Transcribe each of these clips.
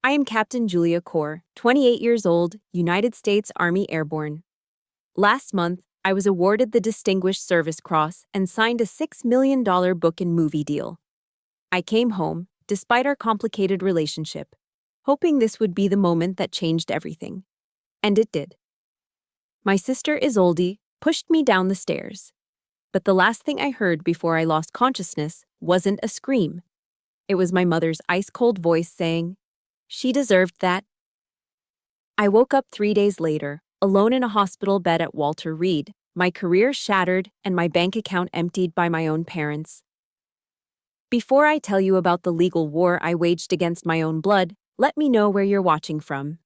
I am Captain Julia Kaur, 28 years old, United States Army Airborne. Last month, I was awarded the Distinguished Service Cross and signed a $6 million book and movie deal. I came home, despite our complicated relationship, hoping this would be the moment that changed everything. And it did. My sister Isolde pushed me down the stairs. But the last thing I heard before I lost consciousness wasn't a scream. It was my mother's ice-cold voice saying, "She deserved that." I woke up 3 days later, alone in a hospital bed at Walter Reed, my career shattered and my bank account emptied by my own parents. Before I tell you about the legal war I waged against my own blood, let me know where you're watching from.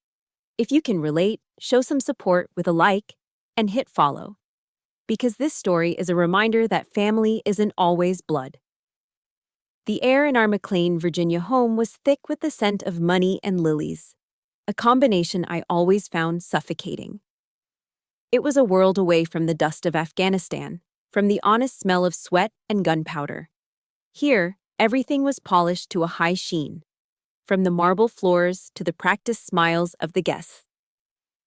If you can relate, show some support with a like and hit follow. Because this story is a reminder that family isn't always blood. The air in our McLean, Virginia home was thick with the scent of money and lilies, a combination I always found suffocating. It was a world away from the dust of Afghanistan, from the honest smell of sweat and gunpowder. Here, everything was polished to a high sheen, from the marble floors to the practiced smiles of the guests.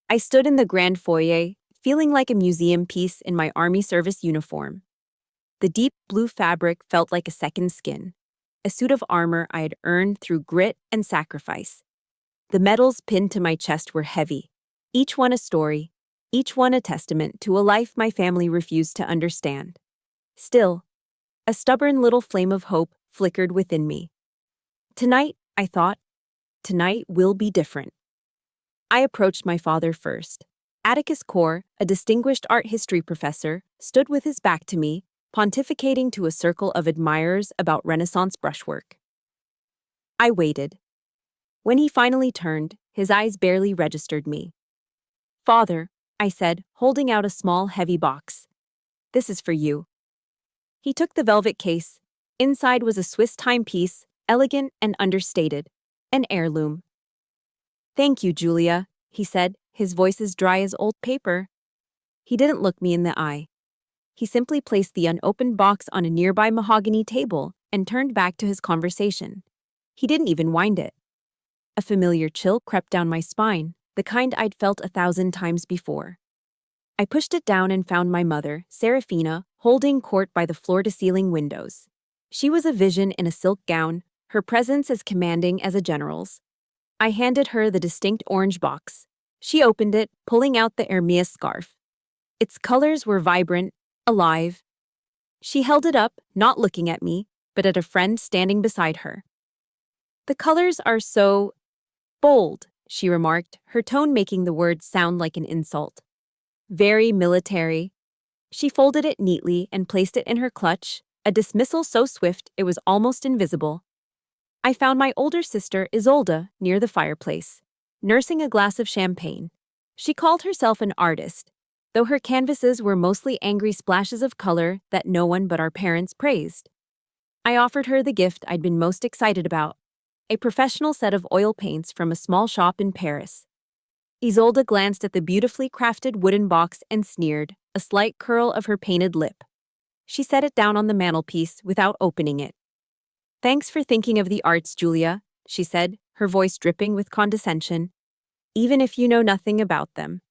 I stood in the grand foyer, feeling like a museum piece in my Army service uniform. The deep blue fabric felt like a second skin, a suit of armor I had earned through grit and sacrifice. The medals pinned to my chest were heavy, each one a story, each one a testament to a life my family refused to understand. Still, a stubborn little flame of hope flickered within me. Tonight, I thought, tonight will be different. I approached my father first. Atticus Kaur, a distinguished art history professor, stood with his back to me, pontificating to a circle of admirers about Renaissance brushwork. I waited. When he finally turned, his eyes barely registered me. "Father," I said, holding out a small, heavy box. "This is for you." He took the velvet case. Inside was a Swiss timepiece, elegant and understated, an heirloom. "Thank you, Julia," he said, his voice as dry as old paper. He didn't look me in the eye. He simply placed the unopened box on a nearby mahogany table and turned back to his conversation. He didn't even wind it. A familiar chill crept down my spine, the kind I'd felt 1,000 times before. I pushed it down and found my mother, Serafina, holding court by the floor-to-ceiling windows. She was a vision in a silk gown, her presence as commanding as a general's. I handed her the distinct orange box. She opened it, pulling out the Hermès scarf. Its colors were vibrant, alive. She held it up, not looking at me, but at a friend standing beside her. "The colors are so bold," she remarked, her tone making the words sound like an insult. "Very military." She folded it neatly and placed it in her clutch, a dismissal so swift it was almost invisible. I found my older sister Isolde near the fireplace, nursing a glass of champagne. She called herself an artist, though her canvases were mostly angry splashes of color that no one but our parents praised. I offered her the gift I'd been most excited about, a professional set of oil paints from a small shop in Paris. Isolde glanced at the beautifully crafted wooden box and sneered, a slight curl of her painted lip. She set it down on the mantelpiece without opening it. "Thanks for thinking of the arts, Julia," she said, her voice dripping with condescension, "even if you know nothing about them."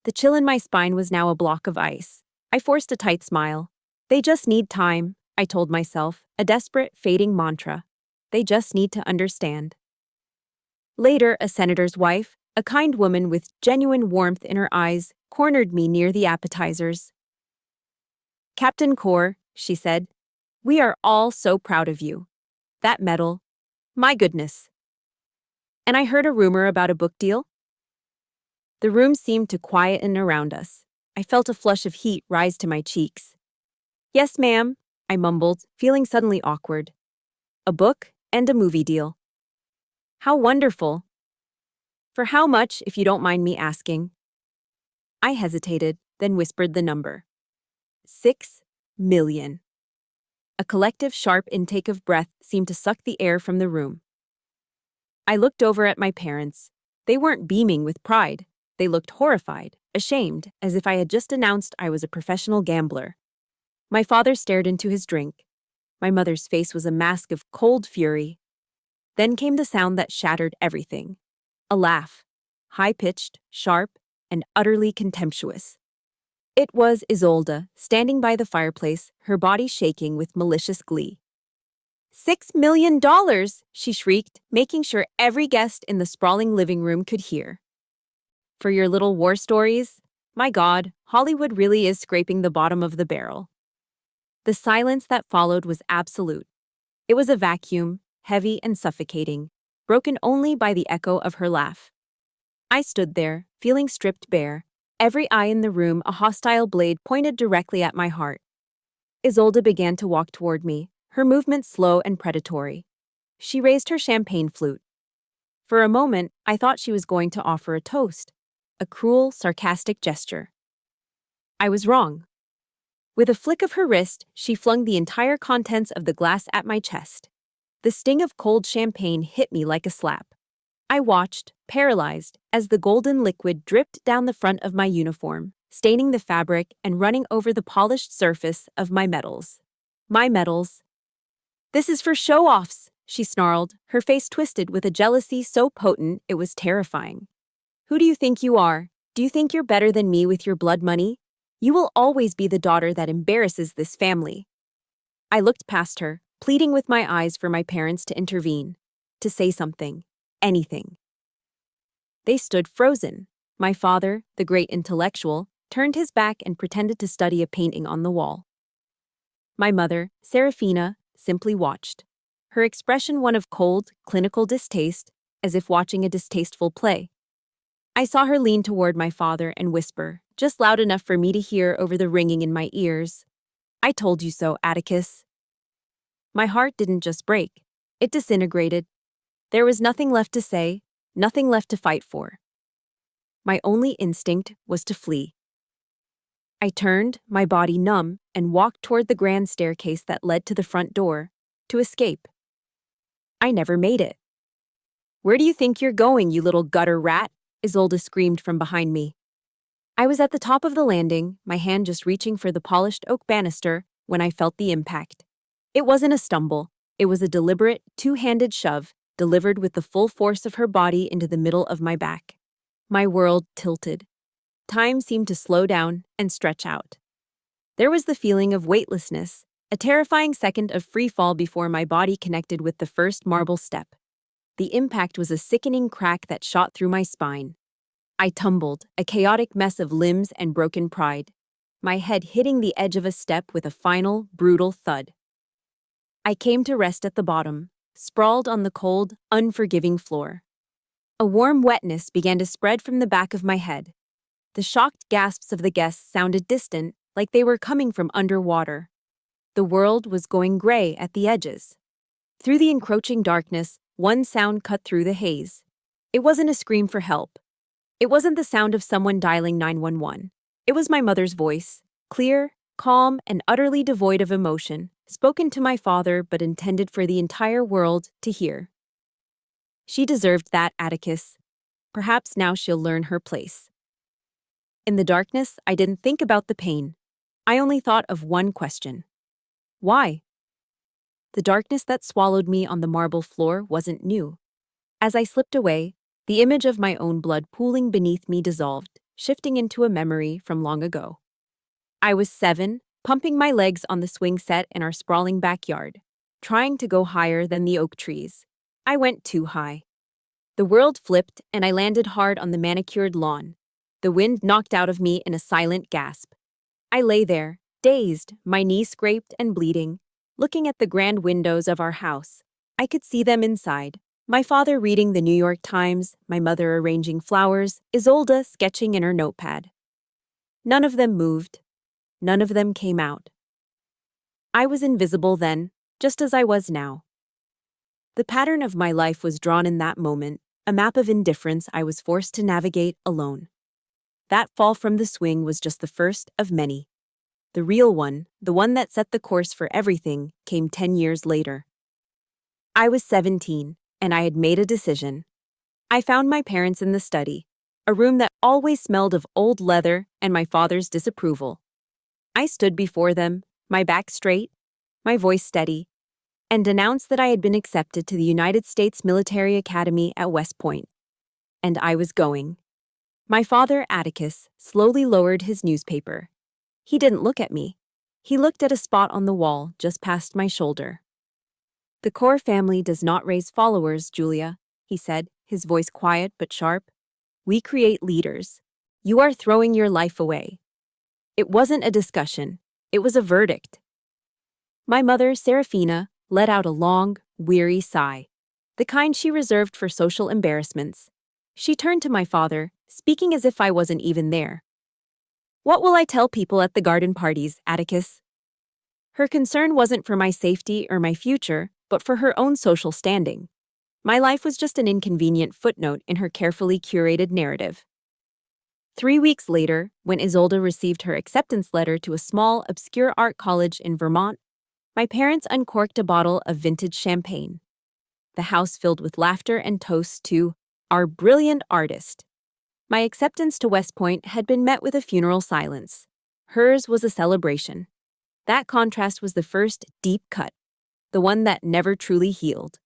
The chill in my spine was now a block of ice. I forced a tight smile. "They just need time," I told myself, a desperate, fading mantra. "They just need to understand." Later, a senator's wife, a kind woman with genuine warmth in her eyes, cornered me near the appetizers. "Captain Kaur," she said, "we are all so proud of you. That medal, my goodness." "And I heard a rumor about a book deal?" The room seemed to quieten around us. I felt a flush of heat rise to my cheeks. "Yes, ma'am," I mumbled, feeling suddenly awkward. "A book and a movie deal." "How wonderful. For how much, if you don't mind me asking?" I hesitated, then whispered the number. 6 million. A collective sharp intake of breath seemed to suck the air from the room. I looked over at my parents. They weren't beaming with pride. They looked horrified, ashamed, as if I had just announced I was a professional gambler. My father stared into his drink. My mother's face was a mask of cold fury. Then came the sound that shattered everything. A laugh. High-pitched, sharp, and utterly contemptuous. It was Isolde, standing by the fireplace, her body shaking with malicious glee. $6 million, she shrieked, making sure every guest in the sprawling living room could hear. For your little war stories? My God, Hollywood really is scraping the bottom of the barrel. The silence that followed was absolute. It was a vacuum, heavy and suffocating, broken only by the echo of her laugh. I stood there, feeling stripped bare, every eye in the room a hostile blade pointed directly at my heart. Isolde began to walk toward me, her movements slow and predatory. She raised her champagne flute. For a moment, I thought she was going to offer a toast, a cruel, sarcastic gesture. I was wrong. With a flick of her wrist, she flung the entire contents of the glass at my chest. The sting of cold champagne hit me like a slap. I watched, paralyzed, as the golden liquid dripped down the front of my uniform, staining the fabric and running over the polished surface of my medals. My medals. This is for show-offs, she snarled, her face twisted with a jealousy so potent it was terrifying. Who do you think you are? Do you think you're better than me with your blood money? You will always be the daughter that embarrasses this family. I looked past her, pleading with my eyes for my parents to intervene, to say something, anything. They stood frozen. My father, the great intellectual, turned his back and pretended to study a painting on the wall. My mother, Serafina, simply watched, her expression one of cold, clinical distaste, as if watching a distasteful play. I saw her lean toward my father and whisper, just loud enough for me to hear over the ringing in my ears, "I told you so, Atticus." My heart didn't just break, it disintegrated. There was nothing left to say, nothing left to fight for. My only instinct was to flee. I turned, my body numb, and walked toward the grand staircase that led to the front door, to escape. I never made it. "Where do you think you're going, you little gutter rat?" Isolde screamed from behind me. I was at the top of the landing, my hand just reaching for the polished oak banister, when I felt the impact. It wasn't a stumble, it was a deliberate, two-handed shove, delivered with the full force of her body into the middle of my back. My world tilted. Time seemed to slow down and stretch out. There was the feeling of weightlessness, a terrifying second of free fall before my body connected with the first marble step. The impact was a sickening crack that shot through my spine. I tumbled, a chaotic mess of limbs and broken pride, my head hitting the edge of a step with a final, brutal thud. I came to rest at the bottom, sprawled on the cold, unforgiving floor. A warm wetness began to spread from the back of my head. The shocked gasps of the guests sounded distant, like they were coming from underwater. The world was going gray at the edges. Through the encroaching darkness, one sound cut through the haze. It wasn't a scream for help. It wasn't the sound of someone dialing 911. It was my mother's voice, clear, calm, and utterly devoid of emotion, spoken to my father but intended for the entire world to hear. She deserved that, Atticus. Perhaps now she'll learn her place. In the darkness, I didn't think about the pain. I only thought of one question. Why? The darkness that swallowed me on the marble floor wasn't new. As I slipped away, the image of my own blood pooling beneath me dissolved, shifting into a memory from long ago. I was 7, pumping my legs on the swing set in our sprawling backyard, trying to go higher than the oak trees. I went too high. The world flipped and I landed hard on the manicured lawn. The wind knocked out of me in a silent gasp. I lay there, dazed, my knee scraped and bleeding, looking at the grand windows of our house. I could see them inside. My father reading the New York Times, my mother arranging flowers, Isolde sketching in her notepad. None of them moved. None of them came out. I was invisible then, just as I was now. The pattern of my life was drawn in that moment, a map of indifference I was forced to navigate alone. That fall from the swing was just the first of many. The real one, the one that set the course for everything, came 10 years later. I was 17, and I had made a decision. I found my parents in the study, a room that always smelled of old leather and my father's disapproval. I stood before them, my back straight, my voice steady. and announced that I had been accepted to the United States Military Academy at West Point. And I was going. My father, Atticus, slowly lowered his newspaper. He didn't look at me. He looked at a spot on the wall just past my shoulder. "The Core family does not raise followers, Julia," he said, his voice quiet but sharp. "We create leaders. You are throwing your life away." It wasn't a discussion. It was a verdict. My mother, Serafina, let out a long, weary sigh, the kind she reserved for social embarrassments. She turned to my father, speaking as if I wasn't even there. "What will I tell people at the garden parties, Atticus?" Her concern wasn't for my safety or my future, but for her own social standing. My life was just an inconvenient footnote in her carefully curated narrative. 3 weeks later, when Isolde received her acceptance letter to a small, obscure art college in Vermont, my parents uncorked a bottle of vintage champagne. The house filled with laughter and toasts to our brilliant artist. My acceptance to West Point had been met with a funeral silence. Hers was a celebration. That contrast was the first deep cut, the one that never truly healed.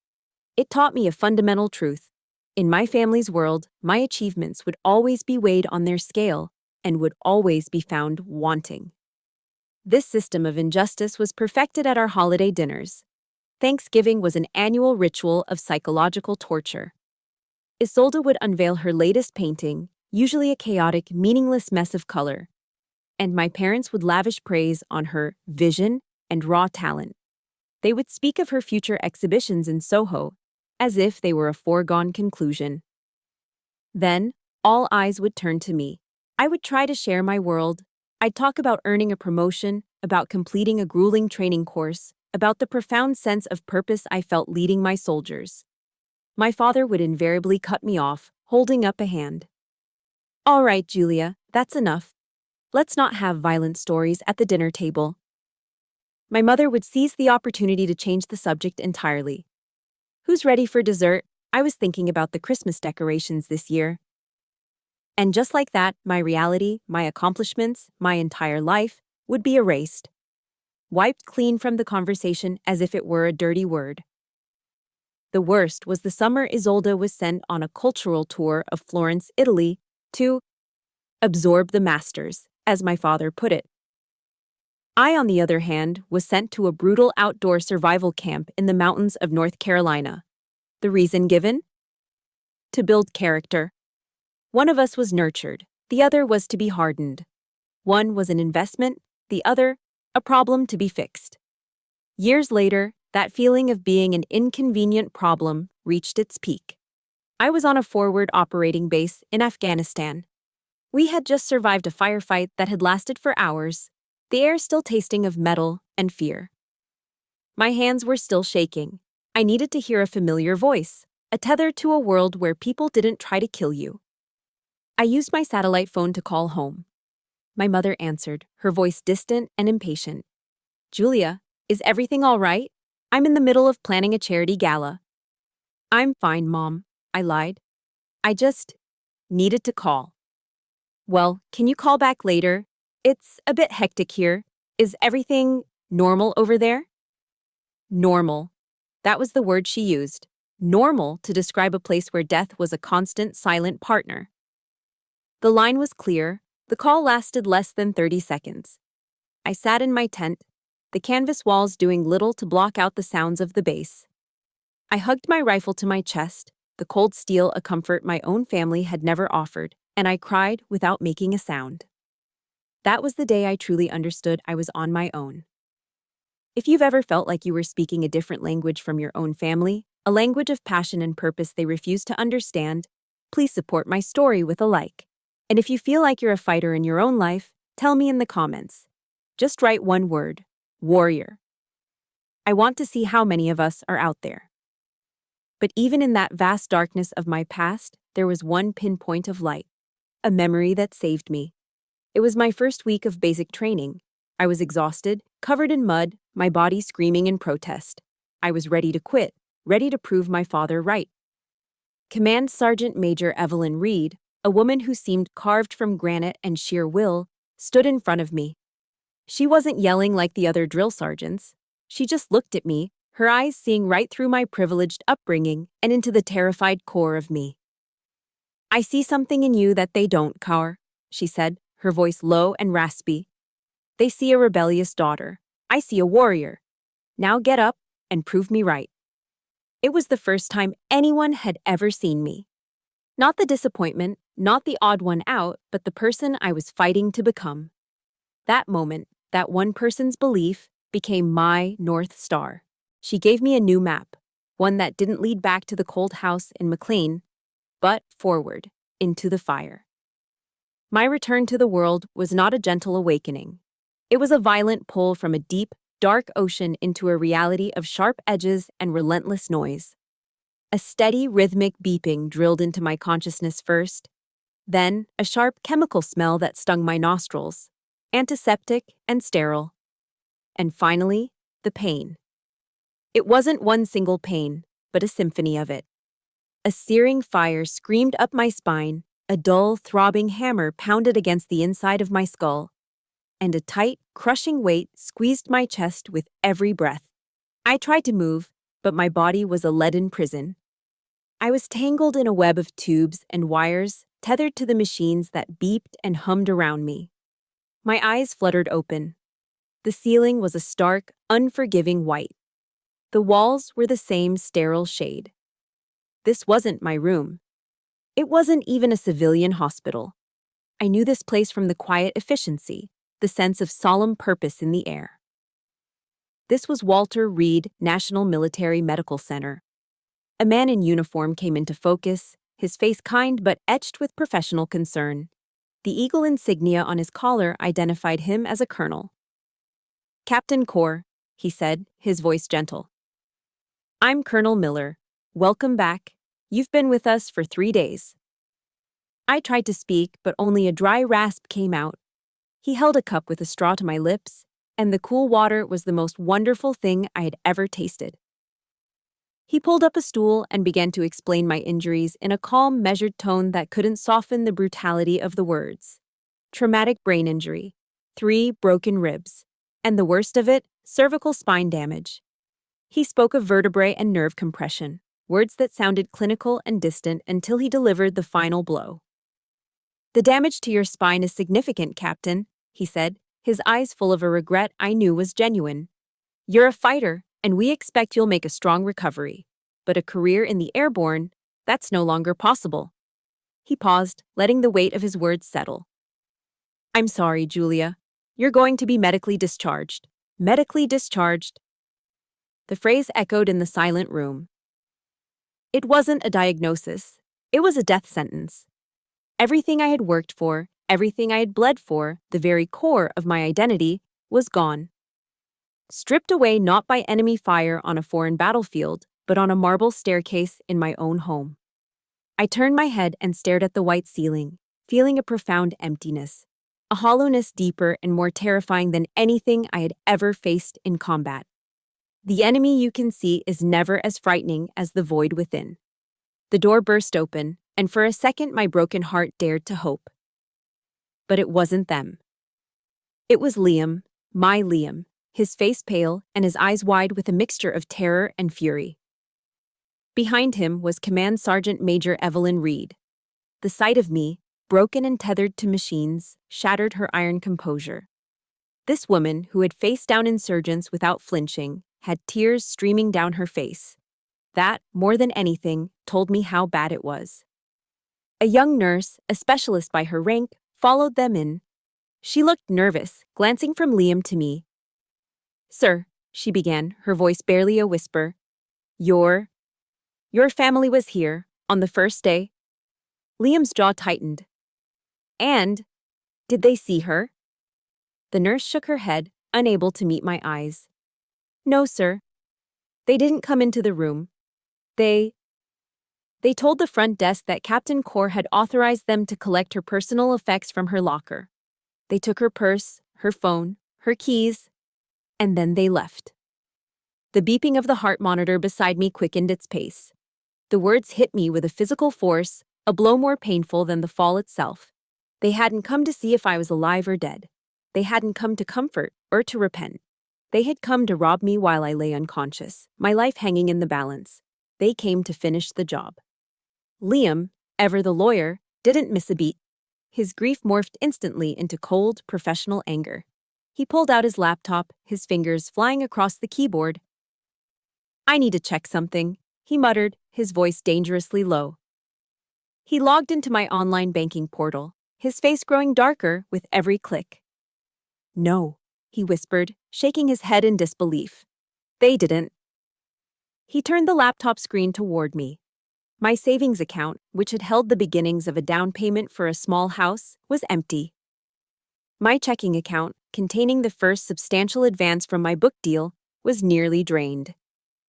It taught me a fundamental truth. In my family's world, my achievements would always be weighed on their scale and would always be found wanting. This system of injustice was perfected at our holiday dinners. Thanksgiving was an annual ritual of psychological torture. Isolde would unveil her latest painting, usually a chaotic, meaningless mess of color, and my parents would lavish praise on her vision and raw talent. They would speak of her future exhibitions in Soho, as if they were a foregone conclusion. Then, all eyes would turn to me. I would try to share my world. I'd talk about earning a promotion, about completing a grueling training course, about the profound sense of purpose I felt leading my soldiers. My father would invariably cut me off, holding up a hand. "All right, Julia, that's enough. Let's not have violent stories at the dinner table." My mother would seize the opportunity to change the subject entirely. "Who's ready for dessert? I was thinking about the Christmas decorations this year." And just like that, my reality, my accomplishments, my entire life would be erased, wiped clean from the conversation as if it were a dirty word. The worst was the summer Isolde was sent on a cultural tour of Florence, Italy, to absorb the masters, as my father put it. I, on the other hand, was sent to a brutal outdoor survival camp in the mountains of North Carolina. The reason given? To build character. One of us was nurtured, the other was to be hardened. One was an investment, the other, a problem to be fixed. Years later, that feeling of being an inconvenient problem reached its peak. I was on a forward operating base in Afghanistan. We had just survived a firefight that had lasted for hours, the air still tasting of metal and fear. My hands were still shaking. I needed to hear a familiar voice, a tether to a world where people didn't try to kill you. I used my satellite phone to call home. My mother answered, her voice distant and impatient. "Julia, is everything all right? I'm in the middle of planning a charity gala." "I'm fine, Mom," I lied. "I just needed to call." "Well, can you call back later? It's a bit hectic here. Is everything normal over there?" Normal. That was the word she used. Normal to describe a place where death was a constant, silent partner. The line was clear. The call lasted less than 30 seconds. I sat in my tent, the canvas walls doing little to block out the sounds of the base. I hugged my rifle to my chest, the cold steel a comfort my own family had never offered, and I cried without making a sound. That was the day I truly understood I was on my own. If you've ever felt like you were speaking a different language from your own family, a language of passion and purpose they refuse to understand, please support my story with a like. And if you feel like you're a fighter in your own life, tell me in the comments. Just write one word: warrior. I want to see how many of us are out there. But even in that vast darkness of my past, there was one pinpoint of light, a memory that saved me. It was my first week of basic training. I was exhausted, covered in mud, my body screaming in protest. I was ready to quit, ready to prove my father right. Command Sergeant Major Evelyn Reed, a woman who seemed carved from granite and sheer will, stood in front of me. She wasn't yelling like the other drill sergeants. She just looked at me, her eyes seeing right through my privileged upbringing and into the terrified core of me. "I see something in you that they don't, Kaur," she said, her voice low and raspy. "They see a rebellious daughter. I see a warrior. Now get up and prove me right." It was the first time anyone had ever seen me. Not the disappointment, not the odd one out, but the person I was fighting to become. That moment, that one person's belief, became my North Star. She gave me a new map, one that didn't lead back to the cold house in McLean, but forward, into the fire. My return to the world was not a gentle awakening. It was a violent pull from a deep, dark ocean into a reality of sharp edges and relentless noise. A steady, rhythmic beeping drilled into my consciousness first, then a sharp chemical smell that stung my nostrils, antiseptic and sterile. And finally, the pain. It wasn't one single pain, but a symphony of it. A searing fire screamed up my spine, a dull, throbbing hammer pounded against the inside of my skull, and a tight, crushing weight squeezed my chest with every breath. I tried to move, but my body was a leaden prison. I was tangled in a web of tubes and wires, tethered to the machines that beeped and hummed around me. My eyes fluttered open. The ceiling was a stark, unforgiving white. The walls were the same sterile shade. This wasn't my room. It wasn't even a civilian hospital. I knew this place from the quiet efficiency, the sense of solemn purpose in the air. This was Walter Reed National Military Medical Center. A man in uniform came into focus, his face kind but etched with professional concern. The eagle insignia on his collar identified him as a colonel. "Captain Kaur," he said, his voice gentle. "I'm Colonel Miller. Welcome back. You've been with us for 3 days." I tried to speak, but only a dry rasp came out. He held a cup with a straw to my lips, and the cool water was the most wonderful thing I had ever tasted. He pulled up a stool and began to explain my injuries in a calm, measured tone that couldn't soften the brutality of the words. Traumatic brain injury, 3 broken ribs, and the worst of it, cervical spine damage. He spoke of vertebrae and nerve compression, words that sounded clinical and distant until he delivered the final blow. "The damage to your spine is significant, Captain," he said, his eyes full of a regret I knew was genuine. "You're a fighter, and we expect you'll make a strong recovery. But a career in the airborne, that's no longer possible." He paused, letting the weight of his words settle. "I'm sorry, Julia. You're going to be medically discharged. Medically discharged." The phrase echoed in the silent room. It wasn't a diagnosis. It was a death sentence. Everything I had worked for, everything I had bled for, the very core of my identity, was gone. Stripped away not by enemy fire on a foreign battlefield, but on a marble staircase in my own home. I turned my head and stared at the white ceiling, feeling a profound emptiness, a hollowness deeper and more terrifying than anything I had ever faced in combat. The enemy you can see is never as frightening as the void within. The door burst open, and for a second my broken heart dared to hope. But it wasn't them. It was Liam, my Liam, his face pale and his eyes wide with a mixture of terror and fury. Behind him was Command Sergeant Major Evelyn Reed. The sight of me, broken and tethered to machines, shattered her iron composure. This woman, who had faced down insurgents without flinching, had tears streaming down her face. That, more than anything, told me how bad it was. A young nurse, a specialist by her rank, followed them in. She looked nervous, glancing from Liam to me. "Sir," she began, her voice barely a whisper, Your family was here, on the first day." Liam's jaw tightened. "And, did they see her?" The nurse shook her head, unable to meet my eyes. "No, sir. They didn't come into the room. They told the front desk that Captain Kaur had authorized them to collect her personal effects from her locker. They took her purse, her phone, her keys, and then they left." The beeping of the heart monitor beside me quickened its pace. The words hit me with a physical force, a blow more painful than the fall itself. They hadn't come to see if I was alive or dead. They hadn't come to comfort or to repent. They had come to rob me while I lay unconscious, my life hanging in the balance. They came to finish the job. Liam, ever the lawyer, didn't miss a beat. His grief morphed instantly into cold, professional anger. He pulled out his laptop, his fingers flying across the keyboard. "I need to check something," he muttered, his voice dangerously low. He logged into my online banking portal, his face growing darker with every click. "No," he whispered, shaking his head in disbelief. "They didn't." He turned the laptop screen toward me. My savings account, which had held the beginnings of a down payment for a small house, was empty. My checking account, containing the first substantial advance from my book deal, was nearly drained.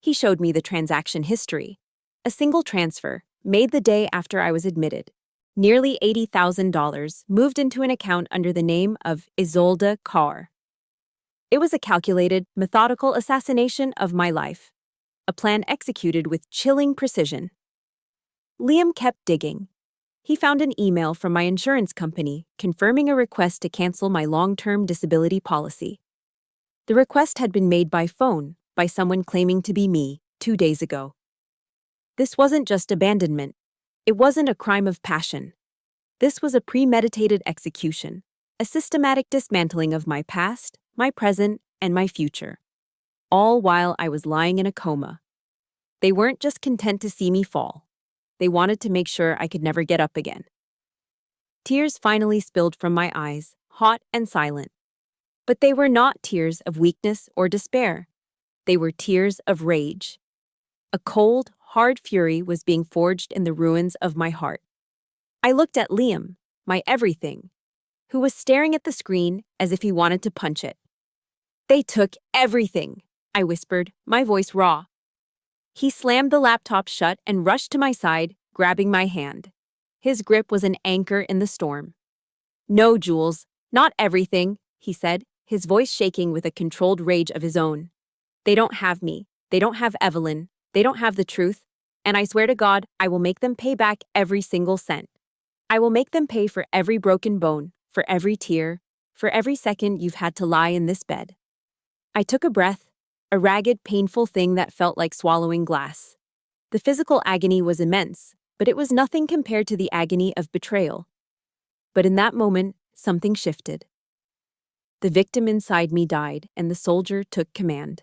He showed me the transaction history. A single transfer, made the day after I was admitted. Nearly $80,000 moved into an account under the name of Isolde Carr. It was a calculated, methodical assassination of my life. A plan executed with chilling precision. Liam kept digging. He found an email from my insurance company confirming a request to cancel my long-term disability policy. The request had been made by phone by someone claiming to be me 2 days ago. This wasn't just abandonment. It wasn't a crime of passion. This was a premeditated execution, a systematic dismantling of my past, my present, and my future. All while I was lying in a coma. They weren't just content to see me fall. They wanted to make sure I could never get up again. Tears finally spilled from my eyes, hot and silent. But they were not tears of weakness or despair. They were tears of rage. A cold, hard fury was being forged in the ruins of my heart. I looked at Liam, my everything, who was staring at the screen as if he wanted to punch it. "They took everything," I whispered, my voice raw. He slammed the laptop shut and rushed to my side, grabbing my hand. His grip was an anchor in the storm. "No, Jules, not everything," he said, his voice shaking with a controlled rage of his own. "They don't have me. They don't have Evelyn. They don't have the truth. And I swear to God, I will make them pay back every single cent. I will make them pay for every broken bone, for every tear, for every second you've had to lie in this bed." I took a breath, a ragged, painful thing that felt like swallowing glass. The physical agony was immense, but it was nothing compared to the agony of betrayal. But in that moment, something shifted. The victim inside me died, and the soldier took command.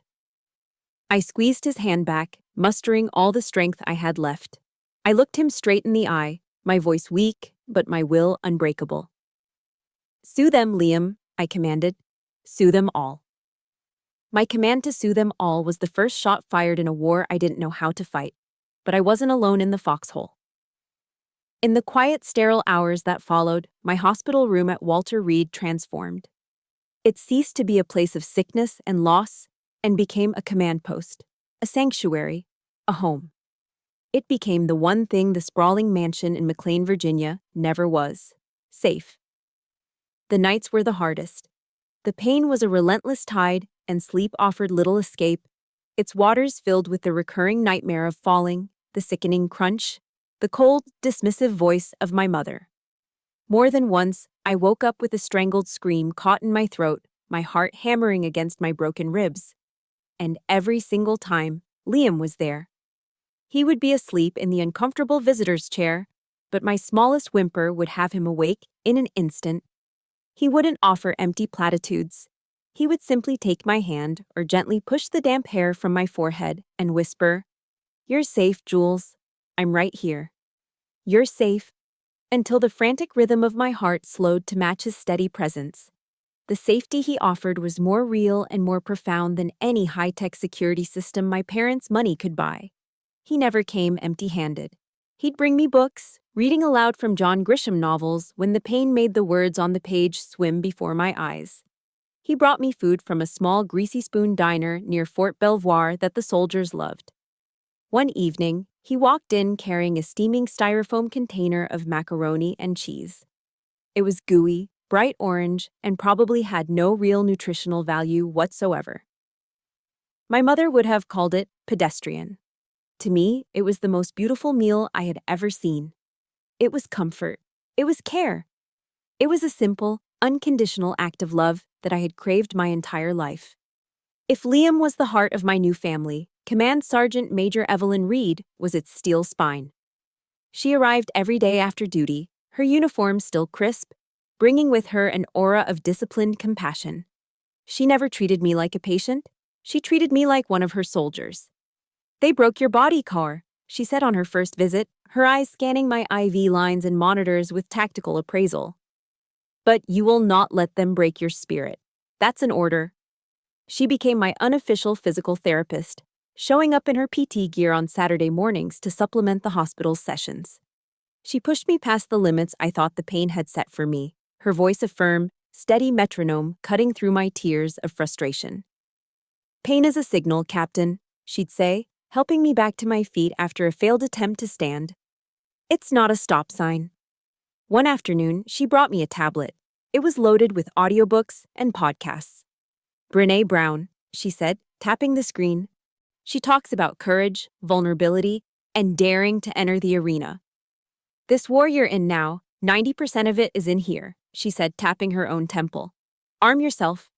I squeezed his hand back, mustering all the strength I had left. I looked him straight in the eye, my voice weak, but my will unbreakable. "Sue them, Liam," I commanded. "Sue them all." My command to sue them all was the first shot fired in a war I didn't know how to fight. But I wasn't alone in the foxhole. In the quiet, sterile hours that followed, my hospital room at Walter Reed transformed. It ceased to be a place of sickness and loss and became a command post, a sanctuary, a home. It became the one thing the sprawling mansion in McLean, Virginia, never was: safe. The nights were the hardest. The pain was a relentless tide, and sleep offered little escape, its waters filled with the recurring nightmare of falling, the sickening crunch, the cold, dismissive voice of my mother. More than once, I woke up with a strangled scream caught in my throat, my heart hammering against my broken ribs. And every single time, Liam was there. He would be asleep in the uncomfortable visitor's chair, but my smallest whimper would have him awake in an instant. He wouldn't offer empty platitudes. He would simply take my hand or gently push the damp hair from my forehead and whisper, "You're safe, Jules. I'm right here. You're safe," until the frantic rhythm of my heart slowed to match his steady presence. The safety he offered was more real and more profound than any high-tech security system my parents' money could buy. He never came empty-handed. He'd bring me books, reading aloud from John Grisham novels when the pain made the words on the page swim before my eyes. He brought me food from a small greasy spoon diner near Fort Belvoir that the soldiers loved. One evening, he walked in carrying a steaming styrofoam container of macaroni and cheese. It was gooey, bright orange, and probably had no real nutritional value whatsoever. My mother would have called it pedestrian. To me, it was the most beautiful meal I had ever seen. It was comfort. It was care. It was a simple, unconditional act of love that I had craved my entire life. If Liam was the heart of my new family, Command Sergeant Major Evelyn Reed was its steel spine. She arrived every day after duty, her uniform still crisp, bringing with her an aura of disciplined compassion. She never treated me like a patient. She treated me like one of her soldiers. "They broke your body, Car," she said on her first visit, her eyes scanning my IV lines and monitors with tactical appraisal. "But you will not let them break your spirit. That's an order." She became my unofficial physical therapist, showing up in her PT gear on Saturday mornings to supplement the hospital's sessions. She pushed me past the limits I thought the pain had set for me, her voice a firm, steady metronome cutting through my tears of frustration. "Pain is a signal, Captain," she'd say, helping me back to my feet after a failed attempt to stand. "It's not a stop sign." One afternoon, she brought me a tablet. It was loaded with audiobooks and podcasts. "Brené Brown," she said, tapping the screen. "She talks about courage, vulnerability, and daring to enter the arena. This war you're in now, 90% of it is in here," she said, tapping her own temple. "Arm yourself."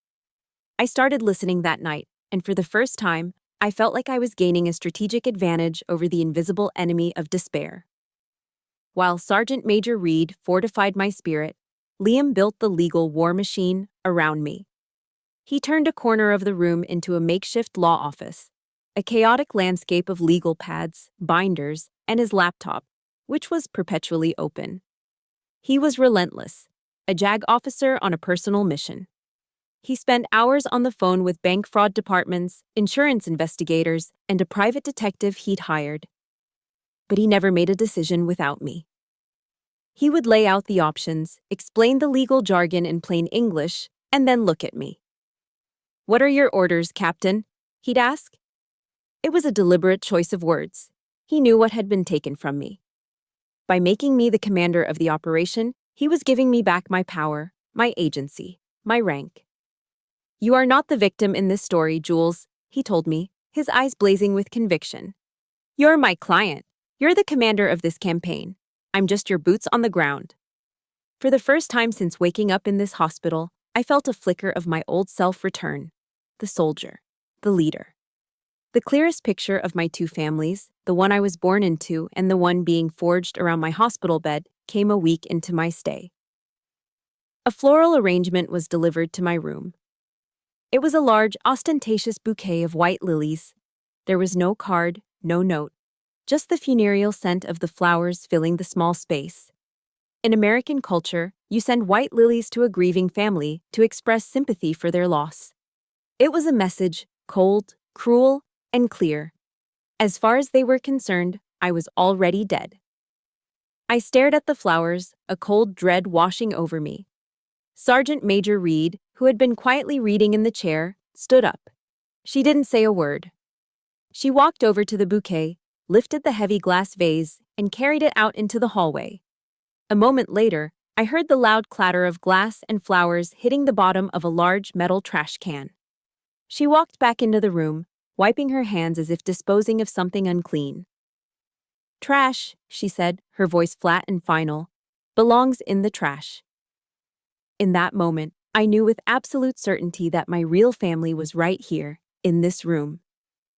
I started listening that night, and for the first time, I felt like I was gaining a strategic advantage over the invisible enemy of despair. While Sergeant Major Reed fortified my spirit, Liam built the legal war machine around me. He turned a corner of the room into a makeshift law office, a chaotic landscape of legal pads, binders, and his laptop, which was perpetually open. He was relentless, a JAG officer on a personal mission. He spent hours on the phone with bank fraud departments, insurance investigators, and a private detective he'd hired. But he never made a decision without me. He would lay out the options, explain the legal jargon in plain English, and then look at me. "What are your orders, Captain?" he'd ask. It was a deliberate choice of words. He knew what had been taken from me. By making me the commander of the operation, he was giving me back my power, my agency, my rank. "You are not the victim in this story, Jules," he told me, his eyes blazing with conviction. "You're my client. You're the commander of this campaign. I'm just your boots on the ground." For the first time since waking up in this hospital, I felt a flicker of my old self return. The soldier, the leader. The clearest picture of my two families, the one I was born into and the one being forged around my hospital bed, came a week into my stay. A floral arrangement was delivered to my room. It was a large, ostentatious bouquet of white lilies. There was no card, no note, just the funereal scent of the flowers filling the small space. In American culture, you send white lilies to a grieving family to express sympathy for their loss. It was a message, cold, cruel, and clear. As far as they were concerned, I was already dead. I stared at the flowers, a cold dread washing over me. Sergeant Major Reed, who had been quietly reading in the chair, stood up. She didn't say a word. She walked over to the bouquet, lifted the heavy glass vase, and carried it out into the hallway. A moment later, I heard the loud clatter of glass and flowers hitting the bottom of a large metal trash can. She walked back into the room, wiping her hands as if disposing of something unclean. "Trash," she said, her voice flat and final, "belongs in the trash." In that moment, I knew with absolute certainty that my real family was right here, in this room.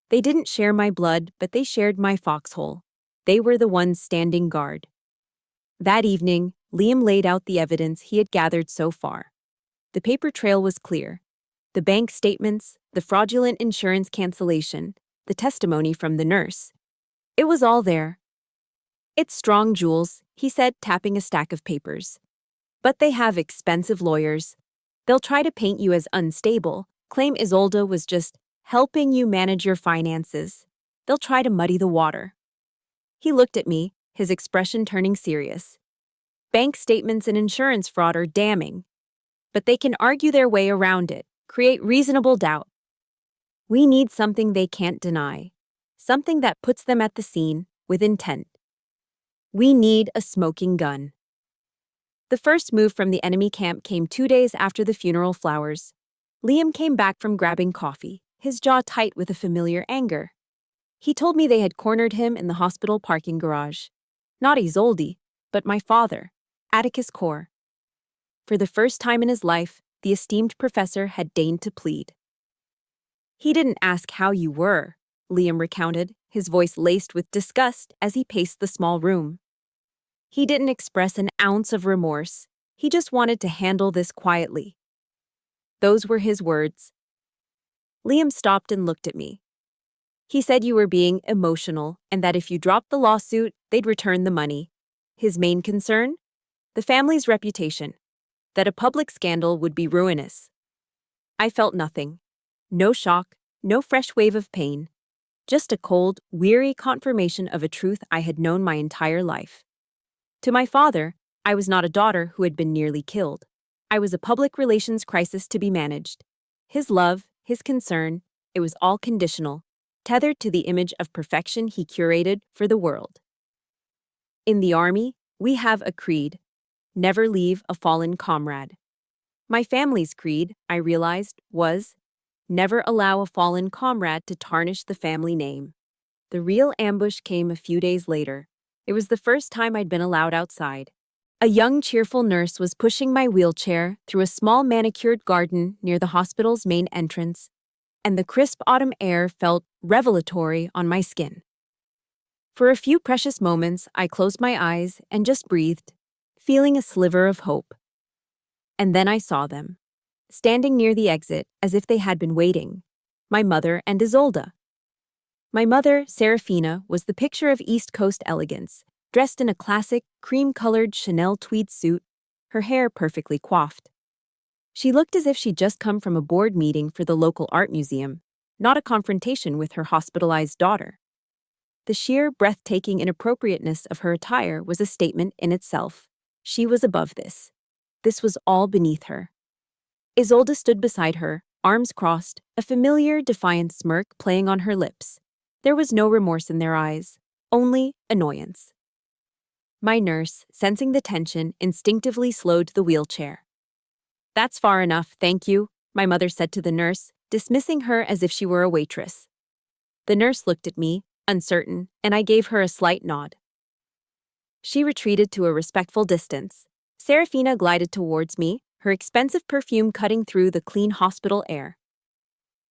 They didn't share my blood, but they shared my foxhole. They were the ones standing guard. That evening, Liam laid out the evidence he had gathered so far. The paper trail was clear. The bank statements, the fraudulent insurance cancellation, the testimony from the nurse. It was all there. "It's strong, Jules," he said, tapping a stack of papers. "But they have expensive lawyers. They'll try to paint you as unstable, claim Isolde was just helping you manage your finances. They'll try to muddy the water." He looked at me, his expression turning serious. "Bank statements and insurance fraud are damning. But they can argue their way around it, create reasonable doubt. We need something they can't deny. Something that puts them at the scene, with intent. We need a smoking gun." The first move from the enemy camp came 2 days after the funeral flowers. Liam came back from grabbing coffee, his jaw tight with a familiar anger. He told me they had cornered him in the hospital parking garage. Not Isolde, but my father, Atticus Core. For the first time in his life, the esteemed professor had deigned to plead. He didn't ask how you were, Liam recounted, his voice laced with disgust as he paced the small room. He didn't express an ounce of remorse. He just wanted to handle this quietly. Those were his words. Liam stopped and looked at me. He said you were being emotional and that if you dropped the lawsuit, they'd return the money. His main concern? The family's reputation. That a public scandal would be ruinous. I felt nothing. No shock, no fresh wave of pain. Just a cold, weary confirmation of a truth I had known my entire life. To my father, I was not a daughter who had been nearly killed. I was a public relations crisis to be managed. His love, his concern, it was all conditional, tethered to the image of perfection he curated for the world. In the army, we have a creed: never leave a fallen comrade. My family's creed, I realized, was never allow a fallen comrade to tarnish the family name. The real ambush came a few days later. It was the first time I'd been allowed outside. A young, cheerful nurse was pushing my wheelchair through a small manicured garden near the hospital's main entrance, and the crisp autumn air felt revelatory on my skin. For a few precious moments, I closed my eyes and just breathed, feeling a sliver of hope. And then I saw them, standing near the exit as if they had been waiting, my mother and Isolde. My mother, Serafina, was the picture of East Coast elegance, dressed in a classic, cream-colored Chanel tweed suit, her hair perfectly coiffed. She looked as if she'd just come from a board meeting for the local art museum, not a confrontation with her hospitalized daughter. The sheer, breathtaking inappropriateness of her attire was a statement in itself. She was above this. This was all beneath her. Isolde stood beside her, arms crossed, a familiar, defiant smirk playing on her lips. There was no remorse in their eyes, only annoyance. My nurse, sensing the tension, instinctively slowed the wheelchair. "That's far enough, thank you," my mother said to the nurse, dismissing her as if she were a waitress. The nurse looked at me, uncertain, and I gave her a slight nod. She retreated to a respectful distance. Serafina glided towards me, her expensive perfume cutting through the clean hospital air.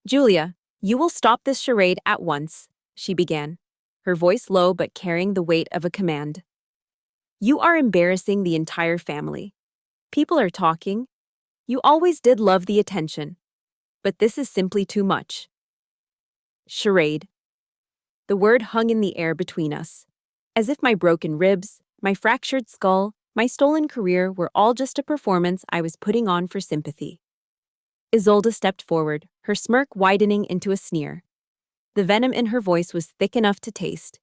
"Julia, you will stop this charade at once," she began, her voice low but carrying the weight of a command. "You are embarrassing the entire family. People are talking. You always did love the attention. But this is simply too much." Charade. The word hung in the air between us, as if my broken ribs, my fractured skull, my stolen career were all just a performance I was putting on for sympathy. Isolde stepped forward, her smirk widening into a sneer. The venom in her voice was thick enough to taste.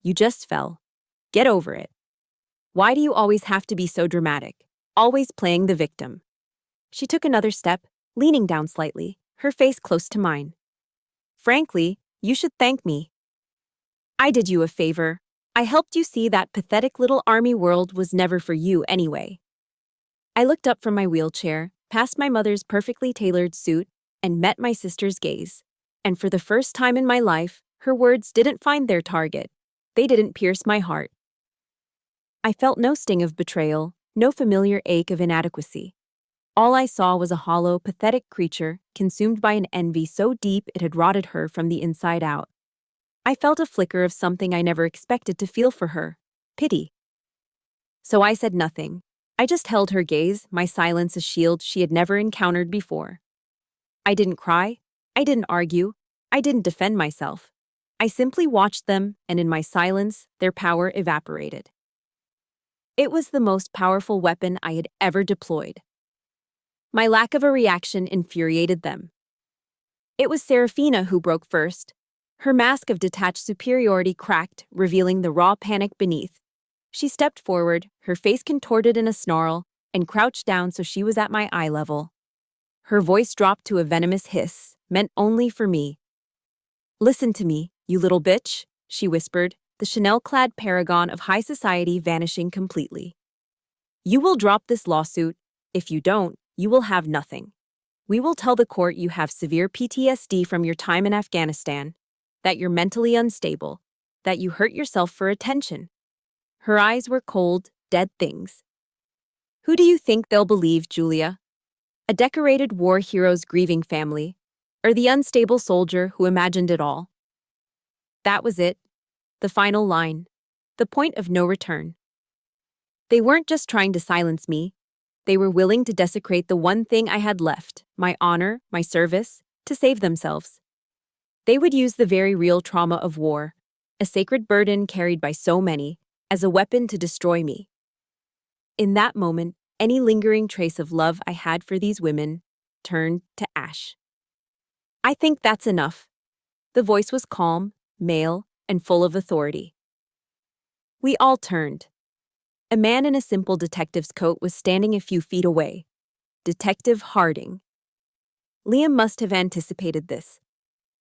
"You just fell. Get over it. Why do you always have to be so dramatic? Always playing the victim?" She took another step, leaning down slightly, her face close to mine. "Frankly, you should thank me. I did you a favor. I helped you see that pathetic little army world was never for you anyway." I looked up from my wheelchair, past my mother's perfectly tailored suit, and met my sister's gaze. And for the first time in my life, her words didn't find their target. They didn't pierce my heart. I felt no sting of betrayal, no familiar ache of inadequacy. All I saw was a hollow, pathetic creature consumed by an envy so deep it had rotted her from the inside out. I felt a flicker of something I never expected to feel for her: pity. So I said nothing. I just held her gaze, my silence a shield she had never encountered before. I didn't cry. I didn't argue. I didn't defend myself. I simply watched them, and in my silence, their power evaporated. It was the most powerful weapon I had ever deployed. My lack of a reaction infuriated them. It was Serafina who broke first. Her mask of detached superiority cracked, revealing the raw panic beneath. She stepped forward, her face contorted in a snarl, and crouched down so she was at my eye level. Her voice dropped to a venomous hiss, meant only for me. "Listen to me, you little bitch," she whispered, the Chanel-clad paragon of high society vanishing completely. "You will drop this lawsuit. If you don't, you will have nothing. We will tell the court you have severe PTSD from your time in Afghanistan, that you're mentally unstable, that you hurt yourself for attention." Her eyes were cold, dead things. "Who do you think they'll believe, Julia? A decorated war hero's grieving family? or the unstable soldier who imagined it all. That was it, the final line, the point of no return. They weren't just trying to silence me. They were willing to desecrate the one thing I had left, my honor, my service, to save themselves. They would use the very real trauma of war, a sacred burden carried by so many, as a weapon to destroy me. In that moment, any lingering trace of love I had for these women turned to ash. I think that's enough. The voice was calm, male, and full of authority. We all turned. A man in a simple detective's coat was standing a few feet away. Detective Harding. Liam must have anticipated this.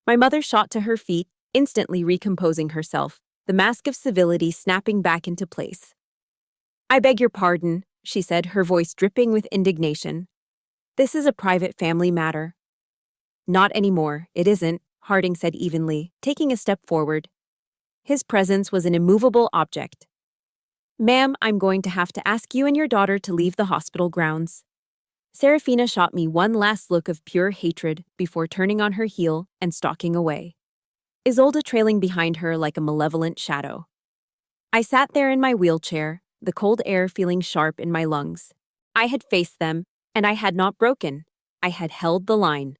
My mother shot to her feet, instantly recomposing herself, the mask of civility snapping back into place. "I beg your pardon," she said, her voice dripping with indignation. "This is a private family matter." "Not anymore, it isn't," Harding said evenly, taking a step forward. His presence was an immovable object. "Ma'am, I'm going to have to ask you and your daughter to leave the hospital grounds." Serafina shot me one last look of pure hatred before turning on her heel and stalking away, Isolde trailing behind her like a malevolent shadow. I sat there in my wheelchair, the cold air feeling sharp in my lungs. I had faced them, and I had not broken. I had held the line.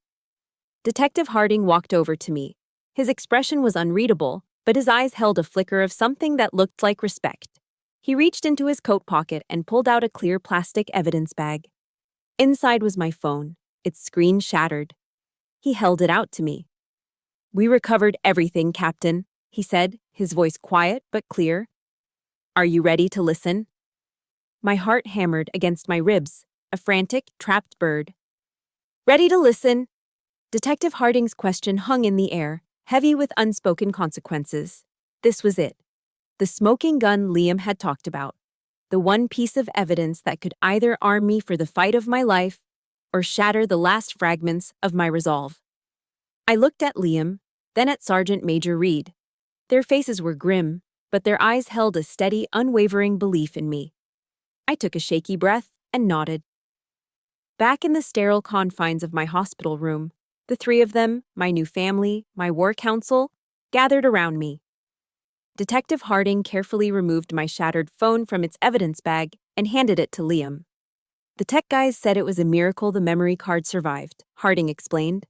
Detective Harding walked over to me. His expression was unreadable, but his eyes held a flicker of something that looked like respect. He reached into his coat pocket and pulled out a clear plastic evidence bag. Inside was my phone, its screen shattered. He held it out to me. "We recovered everything, Captain," he said, his voice quiet but clear. "Are you ready to listen?" My heart hammered against my ribs, a frantic, trapped bird. "Ready to listen?" Detective Harding's question hung in the air, heavy with unspoken consequences. This was it. The smoking gun Liam had talked about. The one piece of evidence that could either arm me for the fight of my life or shatter the last fragments of my resolve. I looked at Liam, then at Sergeant Major Reed. Their faces were grim, but their eyes held a steady, unwavering belief in me. I took a shaky breath and nodded. Back in the sterile confines of my hospital room, the three of them, my new family, my war council, gathered around me. Detective Harding carefully removed my shattered phone from its evidence bag and handed it to Liam. "The tech guys said it was a miracle the memory card survived," Harding explained.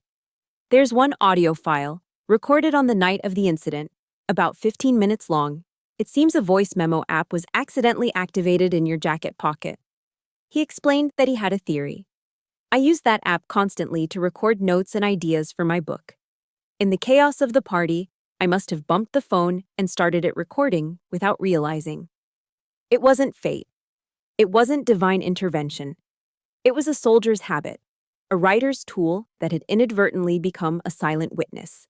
"There's one audio file, recorded on the night of the incident, about 15 minutes long. It seems a voice memo app was accidentally activated in your jacket pocket." He explained that he had a theory. "I use that app constantly to record notes and ideas for my book. In the chaos of the party, I must have bumped the phone and started it recording without realizing. It wasn't fate. It wasn't divine intervention. It was a soldier's habit, a writer's tool that had inadvertently become a silent witness."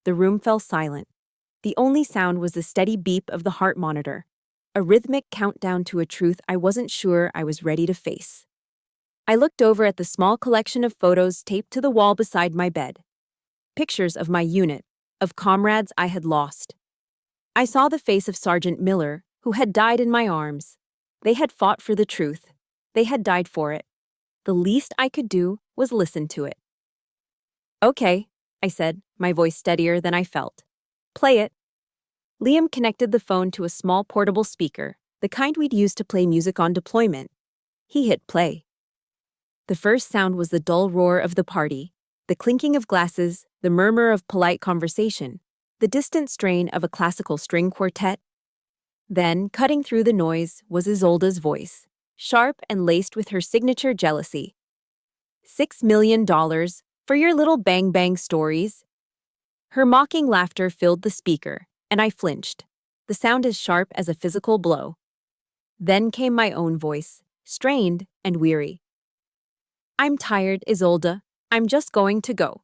The room fell silent. The only sound was the steady beep of the heart monitor, a rhythmic countdown to a truth I wasn't sure I was ready to face. I looked over at the small collection of photos taped to the wall beside my bed. Pictures of my unit, of comrades I had lost. I saw the face of Sergeant Miller, who had died in my arms. They had fought for the truth. They had died for it. The least I could do was listen to it. "Okay," I said, my voice steadier than I felt. "Play it." Liam connected the phone to a small portable speaker, the kind we'd use to play music on deployment. He hit play. The first sound was the dull roar of the party, the clinking of glasses, the murmur of polite conversation, the distant strain of a classical string quartet. Then, cutting through the noise, was Isolde's voice, sharp and laced with her signature jealousy. $6 million for your little bang-bang stories?" Her mocking laughter filled the speaker, and I flinched, the sound as sharp as a physical blow. Then came my own voice, strained and weary. "I'm tired, Isolde. I'm just going to go."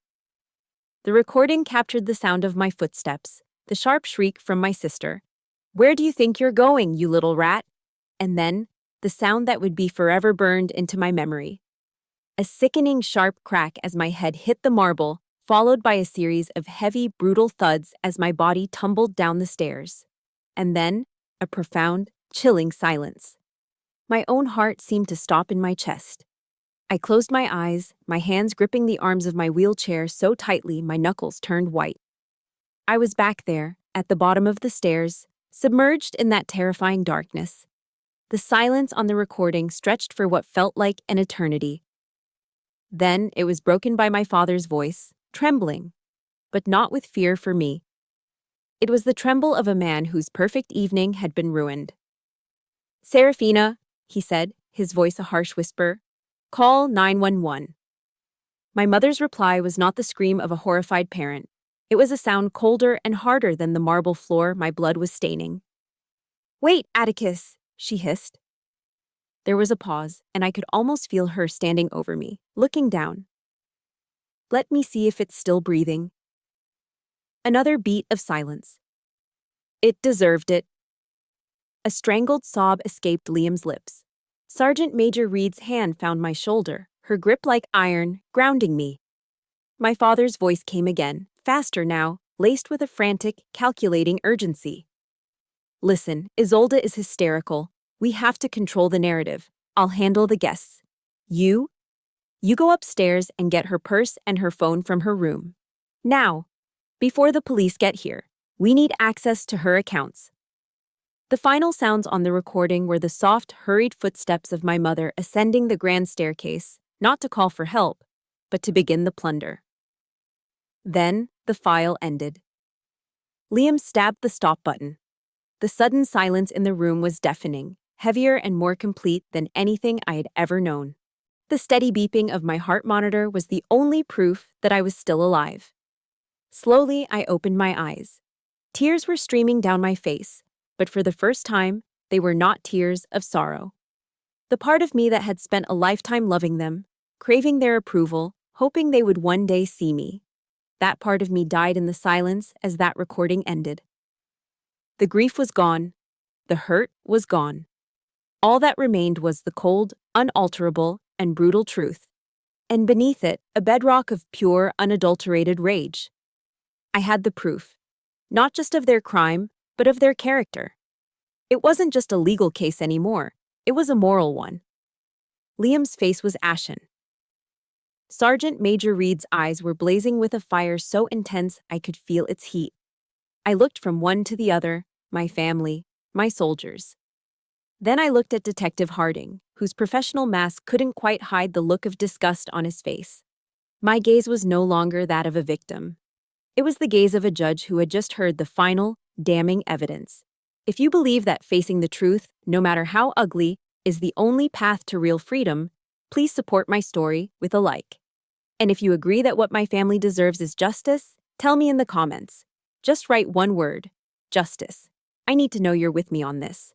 The recording captured the sound of my footsteps, the sharp shriek from my sister. "Where do you think you're going, you little rat?" And then, the sound that would be forever burned into my memory. A sickening sharp crack as my head hit the marble, followed by a series of heavy, brutal thuds as my body tumbled down the stairs. And then, a profound, chilling silence. My own heart seemed to stop in my chest. I closed my eyes, my hands gripping the arms of my wheelchair so tightly my knuckles turned white. I was back there, at the bottom of the stairs, submerged in that terrifying darkness. The silence on the recording stretched for what felt like an eternity. Then it was broken by my father's voice, trembling, but not with fear for me. It was the tremble of a man whose perfect evening had been ruined. "Serafina," he said, his voice a harsh whisper, "call 911. My mother's reply was not the scream of a horrified parent. It was a sound colder and harder than the marble floor my blood was staining. "Wait, Atticus," she hissed. There was a pause, and I could almost feel her standing over me, looking down. "Let me see if it's still breathing." Another beat of silence. It deserved it. A strangled sob escaped Liam's lips. Sergeant Major Reed's hand found my shoulder, her grip like iron, grounding me. My father's voice came again, faster now, laced with a frantic, calculating urgency. "Listen, Isolde is hysterical. We have to control the narrative. I'll handle the guests. You go upstairs and get her purse and her phone from her room. Now, before the police get here, we need access to her accounts." The final sounds on the recording were the soft, hurried footsteps of my mother ascending the grand staircase, not to call for help, but to begin the plunder. Then, the file ended. Liam stabbed the stop button. The sudden silence in the room was deafening, heavier and more complete than anything I had ever known. The steady beeping of my heart monitor was the only proof that I was still alive. Slowly, I opened my eyes. Tears were streaming down my face, but for the first time, they were not tears of sorrow. The part of me that had spent a lifetime loving them, craving their approval, hoping they would one day see me, that part of me died in the silence as that recording ended. The grief was gone. The hurt was gone. All that remained was the cold, unalterable, and brutal truth. And beneath it, a bedrock of pure, unadulterated rage. I had the proof, not just of their crime, but of their character. It wasn't just a legal case anymore, it was a moral one. Liam's face was ashen. Sergeant Major Reed's eyes were blazing with a fire so intense I could feel its heat. I looked from one to the other, my family, my soldiers. Then I looked at Detective Harding, whose professional mask couldn't quite hide the look of disgust on his face. My gaze was no longer that of a victim. It was the gaze of a judge who had just heard the final, damning evidence. If you believe that facing the truth, no matter how ugly, is the only path to real freedom, please support my story with a like. And if you agree that what my family deserves is justice, tell me in the comments. Just write one word: justice. I need to know you're with me on this.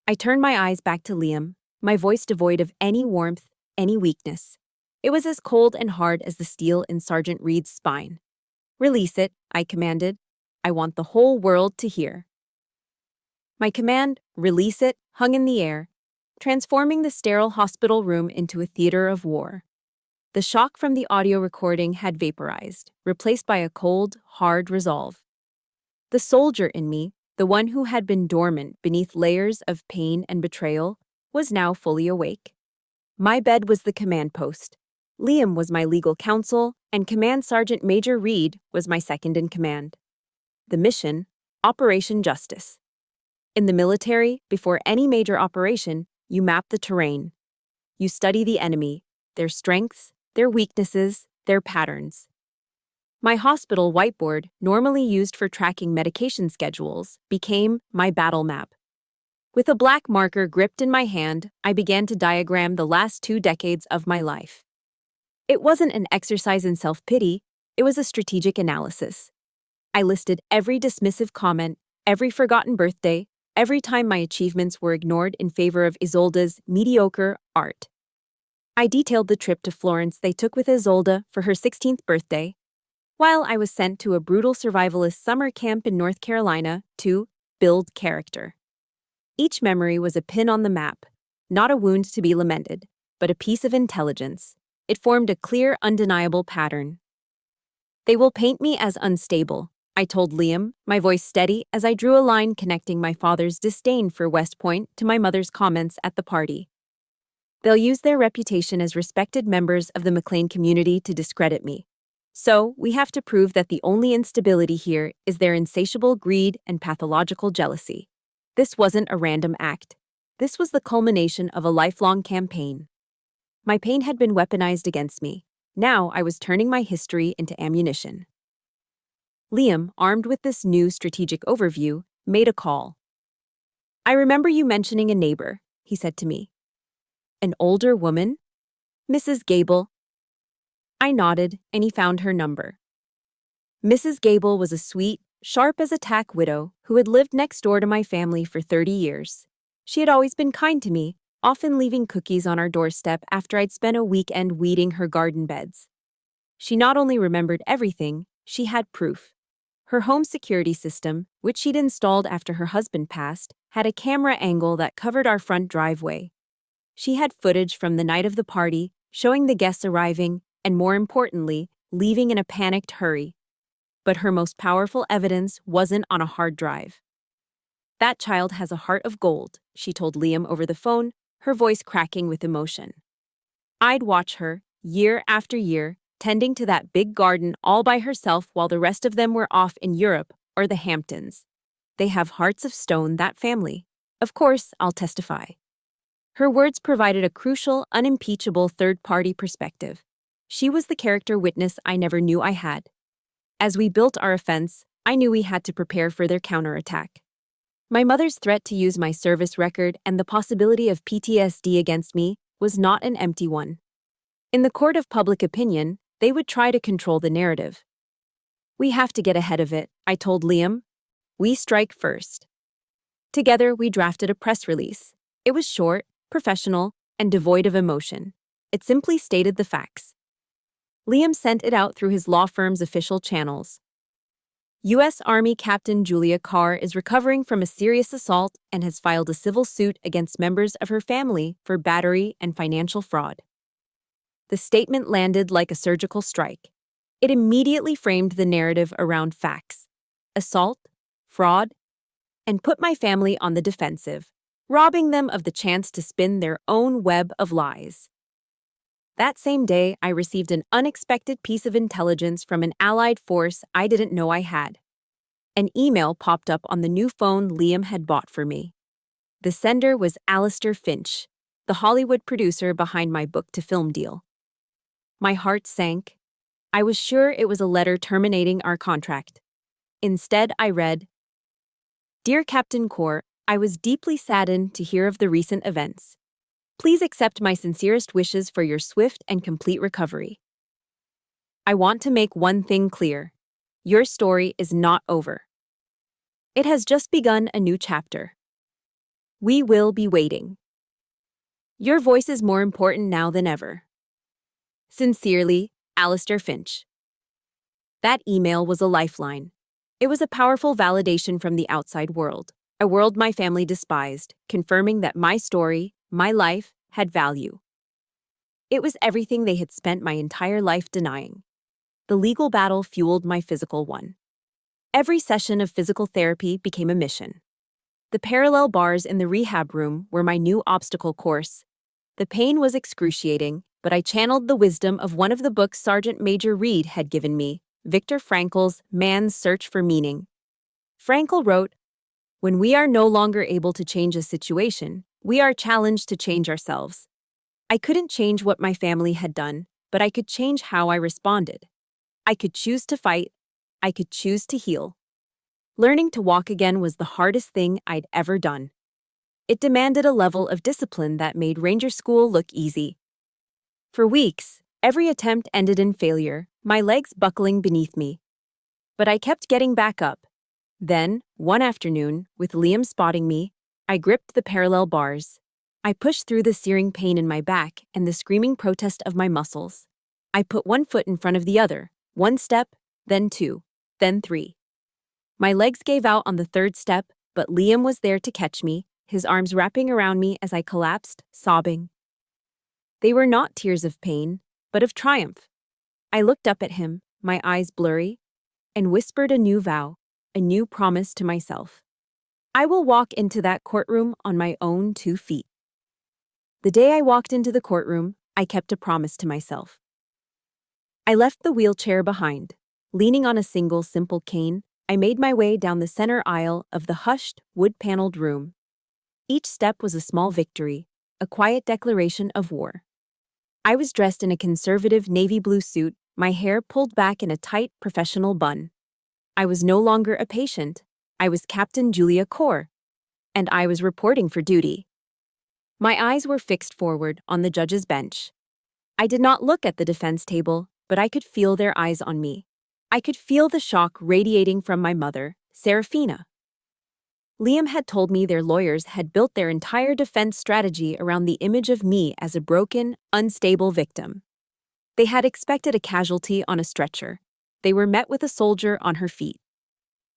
I turned my eyes back to Liam, my voice devoid of any warmth, any weakness. It was as cold and hard as the steel in Sergeant Reed's spine. "Release it," I commanded. "I want the whole world to hear." My command, "Release it," hung in the air, transforming the sterile hospital room into a theater of war. The shock from the audio recording had vaporized, replaced by a cold, hard resolve. The soldier in me, the one who had been dormant beneath layers of pain and betrayal, was now fully awake. My bed was the command post. Liam was my legal counsel, and Command Sergeant Major Reed was my second in command. The mission, Operation Justice. In the military, before any major operation, you map the terrain. You study the enemy, their strengths, their weaknesses, their patterns. My hospital whiteboard, normally used for tracking medication schedules, became my battle map. With a black marker gripped in my hand, I began to diagram the last 2 decades of my life. It wasn't an exercise in self-pity, it was a strategic analysis. I listed every dismissive comment, every forgotten birthday, every time my achievements were ignored in favor of Isolde's mediocre art. I detailed the trip to Florence they took with Isolde for her 16th birthday, while I was sent to a brutal survivalist summer camp in North Carolina to build character. Each memory was a pin on the map, not a wound to be lamented, but a piece of intelligence. It formed a clear, undeniable pattern. "They will paint me as unstable," I told Liam, my voice steady as I drew a line connecting my father's disdain for West Point to my mother's comments at the party. They'll use their reputation as respected members of the McLean community to discredit me. So, we have to prove that the only instability here is their insatiable greed and pathological jealousy. This wasn't a random act. This was the culmination of a lifelong campaign. My pain had been weaponized against me. Now I was turning my history into ammunition. Liam, armed with this new strategic overview, made a call. "I remember you mentioning a neighbor," he said to me. "An older woman? Mrs. Gable?" I nodded, and he found her number. Mrs. Gable was a sweet, sharp-as-a-tack widow who had lived next door to my family for 30 years. She had always been kind to me, often leaving cookies on our doorstep after I'd spent a weekend weeding her garden beds. She not only remembered everything, she had proof. Her home security system, which she'd installed after her husband passed, had a camera angle that covered our front driveway. She had footage from the night of the party, showing the guests arriving, and more importantly, leaving in a panicked hurry. But her most powerful evidence wasn't on a hard drive. "That child has a heart of gold," she told Liam over the phone, her voice cracking with emotion. "I'd watch her, year after year, tending to that big garden all by herself while the rest of them were off in Europe or the Hamptons. They have hearts of stone, that family. Of course, I'll testify." Her words provided a crucial, unimpeachable third-party perspective. She was the character witness I never knew I had. As we built our offense, I knew we had to prepare for their counterattack. My mother's threat to use my service record and the possibility of PTSD against me was not an empty one. In the court of public opinion, they would try to control the narrative. "We have to get ahead of it," I told Liam. "We strike first." Together, we drafted a press release. It was short, professional, and devoid of emotion. It simply stated the facts. Liam sent it out through his law firm's official channels. U.S. Army Captain Julia Carr is recovering from a serious assault and has filed a civil suit against members of her family for battery and financial fraud. The statement landed like a surgical strike. It immediately framed the narrative around facts, assault, fraud, and put my family on the defensive, robbing them of the chance to spin their own web of lies. That same day, I received an unexpected piece of intelligence from an allied force I didn't know I had. An email popped up on the new phone Liam had bought for me. The sender was Alistair Finch, the Hollywood producer behind my book-to-film deal. My heart sank. I was sure it was a letter terminating our contract. Instead, I read, "Dear Captain Core, I was deeply saddened to hear of the recent events. Please accept my sincerest wishes for your swift and complete recovery. I want to make one thing clear. Your story is not over. It has just begun a new chapter. We will be waiting. Your voice is more important now than ever. Sincerely, Alistair Finch." That email was a lifeline. It was a powerful validation from the outside world, a world my family despised, confirming that my story, my life, had value. It was everything they had spent my entire life denying. The legal battle fueled my physical one. Every session of physical therapy became a mission. The parallel bars in the rehab room were my new obstacle course. The pain was excruciating, but I channeled the wisdom of one of the books Sergeant Major Reed had given me, Viktor Frankl's Man's Search for Meaning. Frankl wrote, "When we are no longer able to change a situation, we are challenged to change ourselves." I couldn't change what my family had done, but I could change how I responded. I could choose to fight. I could choose to heal. Learning to walk again was the hardest thing I'd ever done. It demanded a level of discipline that made Ranger School look easy. For weeks, every attempt ended in failure, my legs buckling beneath me. But I kept getting back up. Then, one afternoon, with Liam spotting me, I gripped the parallel bars. I pushed through the searing pain in my back and the screaming protest of my muscles. I put one foot in front of the other, one step, then two, then three. My legs gave out on the third step, but Liam was there to catch me, his arms wrapping around me as I collapsed, sobbing. They were not tears of pain, but of triumph. I looked up at him, my eyes blurry, and whispered a new vow, a new promise to myself. I will walk into that courtroom on my own 2 feet. The day I walked into the courtroom, I kept a promise to myself. I left the wheelchair behind. Leaning on a single simple cane, I made my way down the center aisle of the hushed, wood-paneled room. Each step was a small victory, a quiet declaration of war. I was dressed in a conservative navy blue suit, my hair pulled back in a tight, professional bun. I was no longer a patient. I was Captain Julia Corr, and I was reporting for duty. My eyes were fixed forward on the judge's bench. I did not look at the defense table, but I could feel their eyes on me. I could feel the shock radiating from my mother, Serafina. Liam had told me their lawyers had built their entire defense strategy around the image of me as a broken, unstable victim. They had expected a casualty on a stretcher. They were met with a soldier on her feet.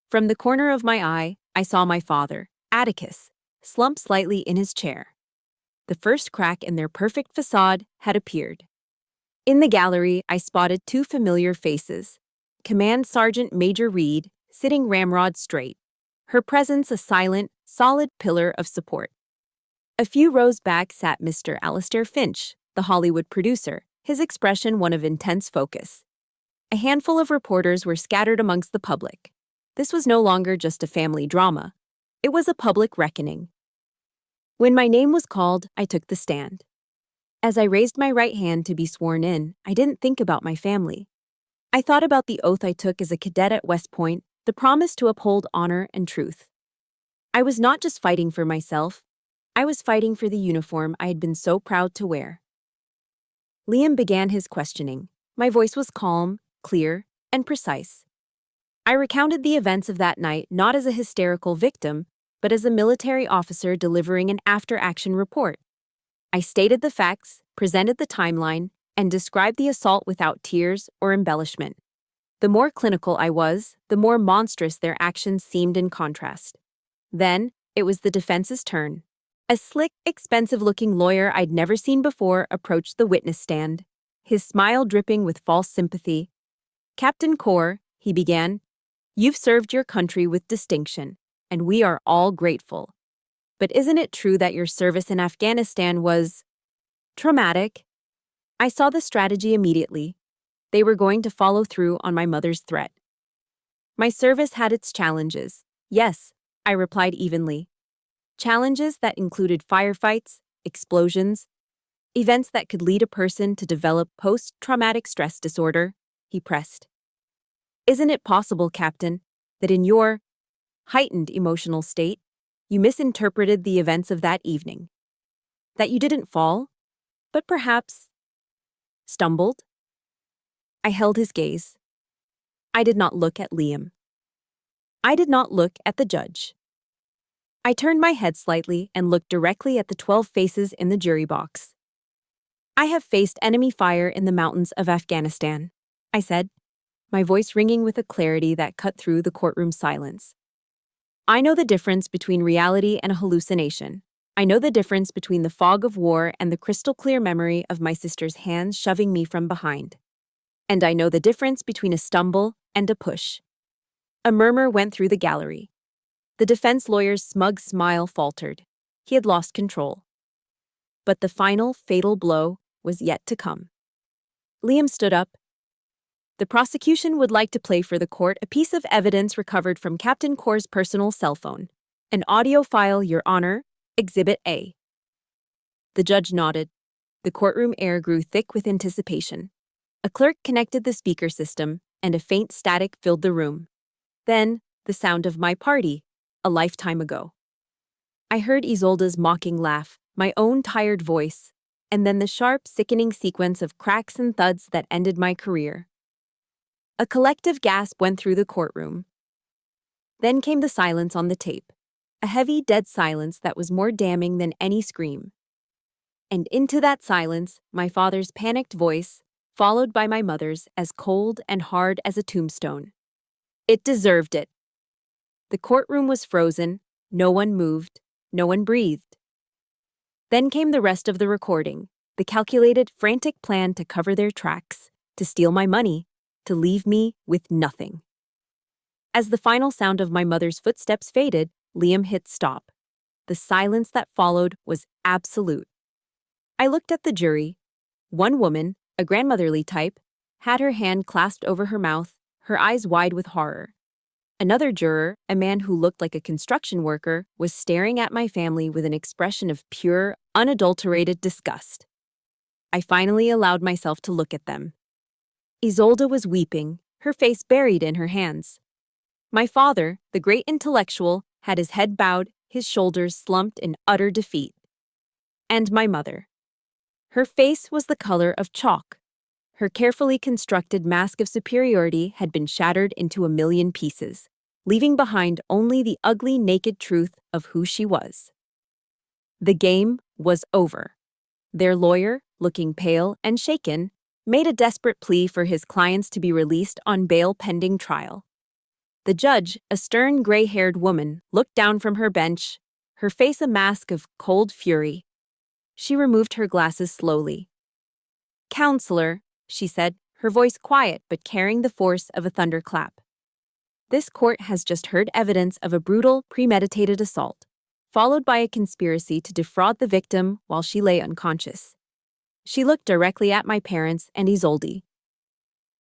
From the corner of my eye, I saw my father, Atticus, slump slightly in his chair. The first crack in their perfect facade had appeared. In the gallery, I spotted two familiar faces. Command Sergeant Major Reed, sitting ramrod straight, her presence a silent, solid pillar of support. A few rows back sat Mr. Alistair Finch, the Hollywood producer, his expression one of intense focus. A handful of reporters were scattered amongst the public. This was no longer just a family drama. It was a public reckoning. When my name was called, I took the stand. As I raised my right hand to be sworn in, I didn't think about my family. I thought about the oath I took as a cadet at West Point, the promise to uphold honor and truth. I was not just fighting for myself, I was fighting for the uniform I had been so proud to wear. Liam began his questioning. My voice was calm, clear, and precise. I recounted the events of that night not as a hysterical victim, but as a military officer delivering an after-action report. I stated the facts, presented the timeline, and described the assault without tears or embellishment. The more clinical I was, the more monstrous their actions seemed in contrast. Then, it was the defense's turn. A slick, expensive-looking lawyer I'd never seen before approached the witness stand, his smile dripping with false sympathy. "Captain Corr," he began, "you've served your country with distinction, and we are all grateful. But isn't it true that your service in Afghanistan was traumatic?" I saw the strategy immediately. They were going to follow through on my mother's threat. My service had its challenges. Yes, I replied evenly. Challenges that included firefights, explosions, events that could lead a person to develop post-traumatic stress disorder, he pressed. Isn't it possible, Captain, that in your heightened emotional state, you misinterpreted the events of that evening? That you didn't fall, but perhaps stumbled? I held his gaze. I did not look at Liam. I did not look at the judge. I turned my head slightly and looked directly at the 12 faces in the jury box. I have faced enemy fire in the mountains of Afghanistan, I said, my voice ringing with a clarity that cut through the courtroom silence. I know the difference between reality and a hallucination. I know the difference between the fog of war and the crystal-clear memory of my sister's hands shoving me from behind. And I know the difference between a stumble and a push. A murmur went through the gallery. The defense lawyer's smug smile faltered. He had lost control. But the final, fatal blow was yet to come. Liam stood up. The prosecution would like to play for the court a piece of evidence recovered from Captain Corr's personal cell phone. An audio file, Your Honor, Exhibit A. The judge nodded. The courtroom air grew thick with anticipation. A clerk connected the speaker system, and a faint static filled the room. Then, the sound of my party, a lifetime ago. I heard Isolde's mocking laugh, my own tired voice, and then the sharp, sickening sequence of cracks and thuds that ended my career. A collective gasp went through the courtroom. Then came the silence on the tape, a heavy, dead silence that was more damning than any scream. And into that silence, my father's panicked voice, followed by my mother's, as cold and hard as a tombstone. It deserved it. The courtroom was frozen, no one moved, no one breathed. Then came the rest of the recording, the calculated, frantic plan to cover their tracks, to steal my money, to leave me with nothing. As the final sound of my mother's footsteps faded, Liam hit stop. The silence that followed was absolute. I looked at the jury. One woman, a grandmotherly type, had her hand clasped over her mouth, her eyes wide with horror. Another juror, a man who looked like a construction worker, was staring at my family with an expression of pure, unadulterated disgust. I finally allowed myself to look at them. Isolde was weeping, her face buried in her hands. My father, the great intellectual, had his head bowed, his shoulders slumped in utter defeat. And my mother. Her face was the color of chalk. Her carefully constructed mask of superiority had been shattered into a million pieces, leaving behind only the ugly, naked truth of who she was. The game was over. Their lawyer, looking pale and shaken, made a desperate plea for his clients to be released on bail pending trial. The judge, a stern gray-haired woman, looked down from her bench, her face a mask of cold fury. She removed her glasses slowly. "Counselor," she said, her voice quiet but carrying the force of a thunderclap. "This court has just heard evidence of a brutal, premeditated assault, followed by a conspiracy to defraud the victim while she lay unconscious." She looked directly at my parents and Isolde.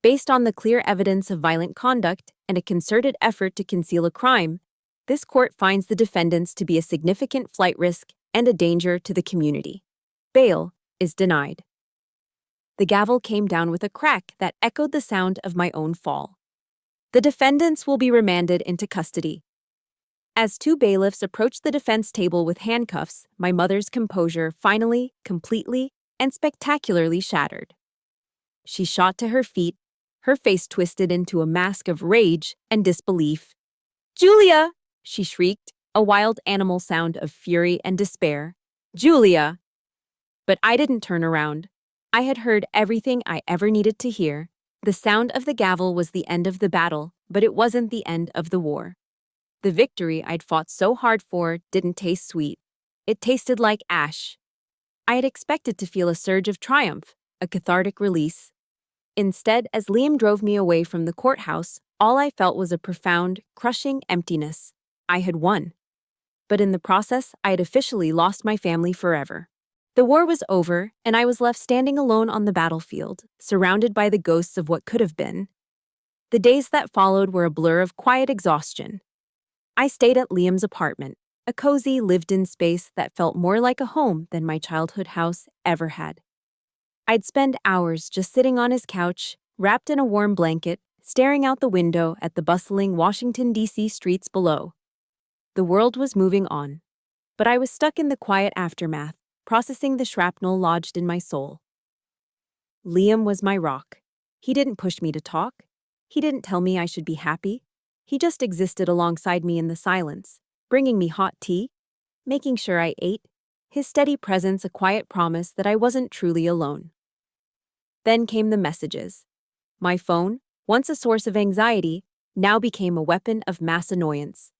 "Based on the clear evidence of violent conduct and a concerted effort to conceal a crime, this court finds the defendants to be a significant flight risk and a danger to the community. Bail is denied." The gavel came down with a crack that echoed the sound of my own fall. "The defendants will be remanded into custody." As two bailiffs approached the defense table with handcuffs, my mother's composure finally, completely, and spectacularly shattered. She shot to her feet, her face twisted into a mask of rage and disbelief. "Julia!" she shrieked, a wild animal sound of fury and despair. "Julia!" But I didn't turn around. I had heard everything I ever needed to hear. The sound of the gavel was the end of the battle, but it wasn't the end of the war. The victory I'd fought so hard for didn't taste sweet. It tasted like ash. I had expected to feel a surge of triumph, a cathartic release. Instead, as Liam drove me away from the courthouse, all I felt was a profound, crushing emptiness. I had won. But in the process, I had officially lost my family forever. The war was over, and I was left standing alone on the battlefield, surrounded by the ghosts of what could have been. The days that followed were a blur of quiet exhaustion. I stayed at Liam's apartment, a cozy, lived-in space that felt more like a home than my childhood house ever had. I'd spend hours just sitting on his couch, wrapped in a warm blanket, staring out the window at the bustling Washington, D.C. streets below. The world was moving on, but I was stuck in the quiet aftermath, processing the shrapnel lodged in my soul. Liam was my rock. He didn't push me to talk. He didn't tell me I should be happy. He just existed alongside me in the silence, bringing me hot tea, making sure I ate, his steady presence a quiet promise that I wasn't truly alone. Then came the messages. My phone, once a source of anxiety, now became a weapon of mass annoyance.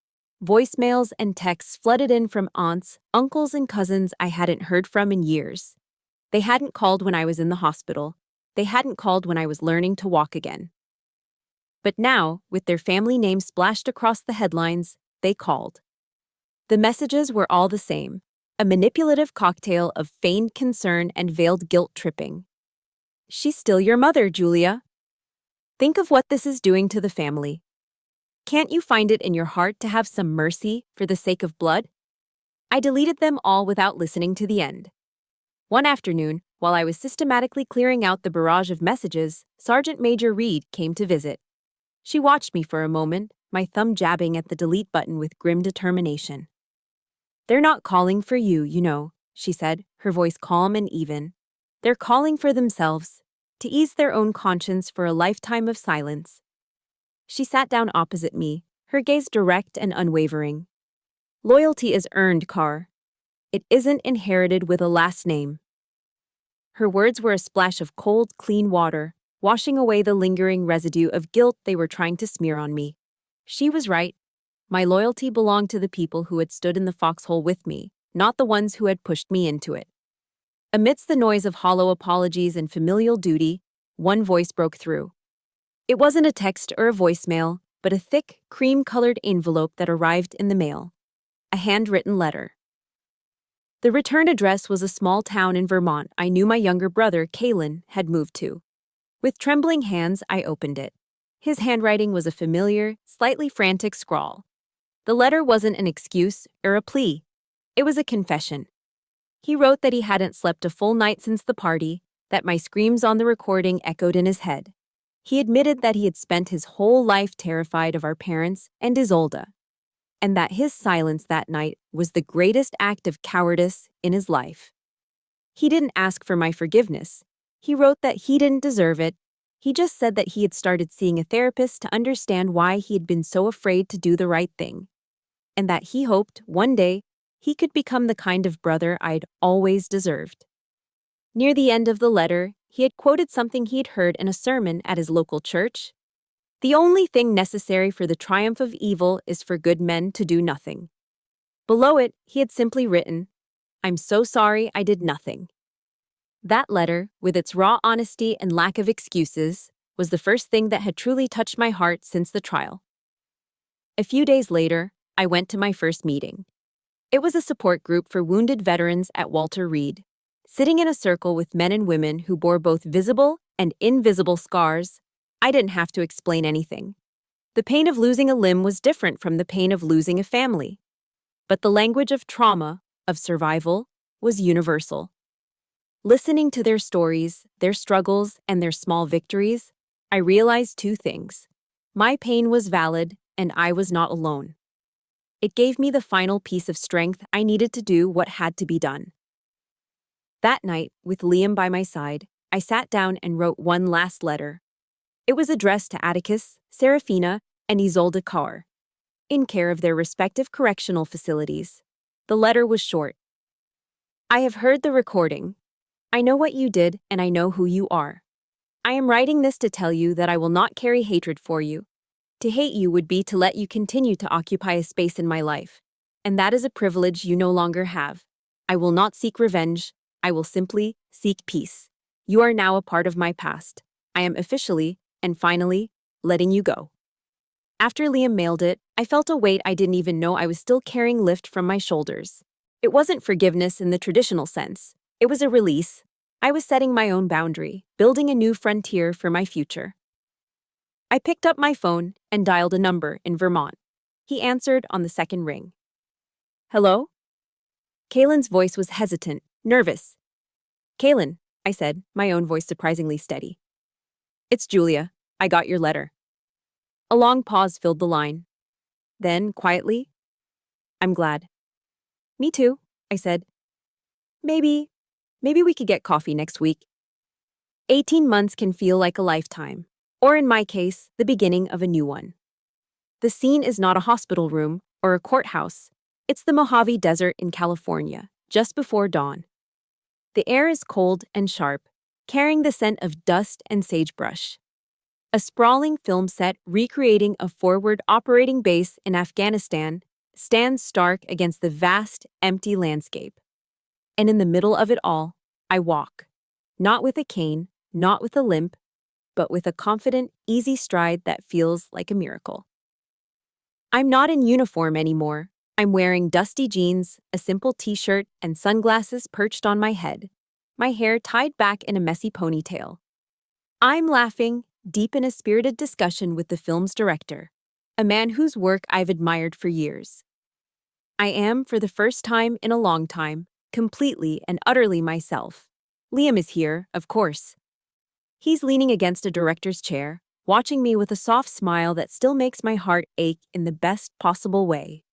Voicemails and texts flooded in from aunts, uncles, and cousins I hadn't heard from in years. They hadn't called when I was in the hospital. They hadn't called when I was learning to walk again. But now, with their family names splashed across the headlines, they called. The messages were all the same, a manipulative cocktail of feigned concern and veiled guilt-tripping. "She's still your mother, Julia. Think of what this is doing to the family. Can't you find it in your heart to have some mercy for the sake of blood?" I deleted them all without listening to the end. One afternoon, while I was systematically clearing out the barrage of messages, Sergeant Major Reed came to visit. She watched me for a moment, my thumb jabbing at the delete button with grim determination. "They're not calling for you, you know," she said, her voice calm and even. "They're calling for themselves, to ease their own conscience for a lifetime of silence." She sat down opposite me, her gaze direct and unwavering. "Loyalty is earned, Carr. It isn't inherited with a last name." Her words were a splash of cold, clean water, washing away the lingering residue of guilt they were trying to smear on me. She was right. My loyalty belonged to the people who had stood in the foxhole with me, not the ones who had pushed me into it. Amidst the noise of hollow apologies and familial duty, one voice broke through. It wasn't a text or a voicemail, but a thick, cream-colored envelope that arrived in the mail. A handwritten letter. The return address was a small town in Vermont I knew my younger brother, Kalen, had moved to. With trembling hands, I opened it. His handwriting was a familiar, slightly frantic scrawl. The letter wasn't an excuse or a plea. It was a confession. He wrote that he hadn't slept a full night since the party, that my screams on the recording echoed in his head. He admitted that he had spent his whole life terrified of our parents and Isolde, and that his silence that night was the greatest act of cowardice in his life. He didn't ask for my forgiveness. He wrote that he didn't deserve it. He just said that he had started seeing a therapist to understand why he had been so afraid to do the right thing, and that he hoped, one day, he could become the kind of brother I'd always deserved. Near the end of the letter, he had quoted something he'd heard in a sermon at his local church. "The only thing necessary for the triumph of evil is for good men to do nothing." Below it, he had simply written, "I'm so sorry I did nothing." That letter, with its raw honesty and lack of excuses, was the first thing that had truly touched my heart since the trial. A few days later, I went to my first meeting. It was a support group for wounded veterans at Walter Reed. Sitting in a circle with men and women who bore both visible and invisible scars, I didn't have to explain anything. The pain of losing a limb was different from the pain of losing a family. But the language of trauma, of survival, was universal. Listening to their stories, their struggles, and their small victories, I realized two things. My pain was valid, and I was not alone. It gave me the final piece of strength I needed to do what had to be done. That night, with Liam by my side, I sat down and wrote one last letter. It was addressed to Atticus, Serafina, and Isolde Carr, in care of their respective correctional facilities. The letter was short. "I have heard the recording. I know what you did, and I know who you are. I am writing this to tell you that I will not carry hatred for you. To hate you would be to let you continue to occupy a space in my life, and that is a privilege you no longer have. I will not seek revenge. I will simply seek peace. You are now a part of my past. I am officially, and finally, letting you go." After Liam mailed it, I felt a weight I didn't even know I was still carrying lift from my shoulders. It wasn't forgiveness in the traditional sense. It was a release. I was setting my own boundary, building a new frontier for my future. I picked up my phone and dialed a number in Vermont. He answered on the second ring. "Hello?" Kalen's voice was hesitant, nervous. "Kalen," I said, my own voice surprisingly steady. "It's Julia. I got your letter." A long pause filled the line. Then, quietly, "I'm glad." "Me too," I said. Maybe we could get coffee next week." 18 months can feel like a lifetime, or in my case, the beginning of a new one. The scene is not a hospital room or a courthouse. It's the Mojave Desert in California, just before dawn. The air is cold and sharp, carrying the scent of dust and sagebrush. A sprawling film set recreating a forward operating base in Afghanistan stands stark against the vast, empty landscape. And in the middle of it all, I walk. Not with a cane, not with a limp, but with a confident, easy stride that feels like a miracle. I'm not in uniform anymore. I'm wearing dusty jeans, a simple t-shirt, and sunglasses perched on my head, my hair tied back in a messy ponytail. I'm laughing, deep in a spirited discussion with the film's director, a man whose work I've admired for years. I am, for the first time in a long time, completely and utterly myself. Liam is here, of course. He's leaning against a director's chair, watching me with a soft smile that still makes my heart ache in the best possible way.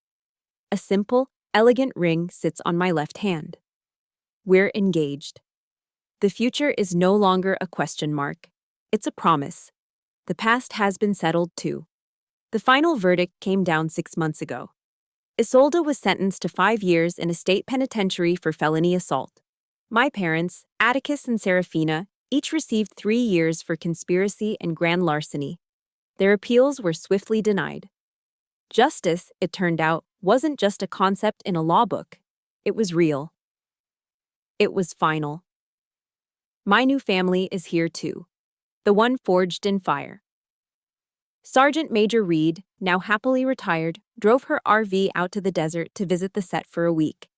A simple, elegant ring sits on my left hand. We're engaged. The future is no longer a question mark. It's a promise. The past has been settled too. The final verdict came down 6 months ago. Isolde was sentenced to 5 years in a state penitentiary for felony assault. My parents, Atticus and Serafina, each received 3 years for conspiracy and grand larceny. Their appeals were swiftly denied. Justice, it turned out, wasn't just a concept in a law book. It was real. It was final. My new family is here too. The one forged in fire. Sergeant Major Reed, now happily retired, drove her RV out to the desert to visit the set for a week.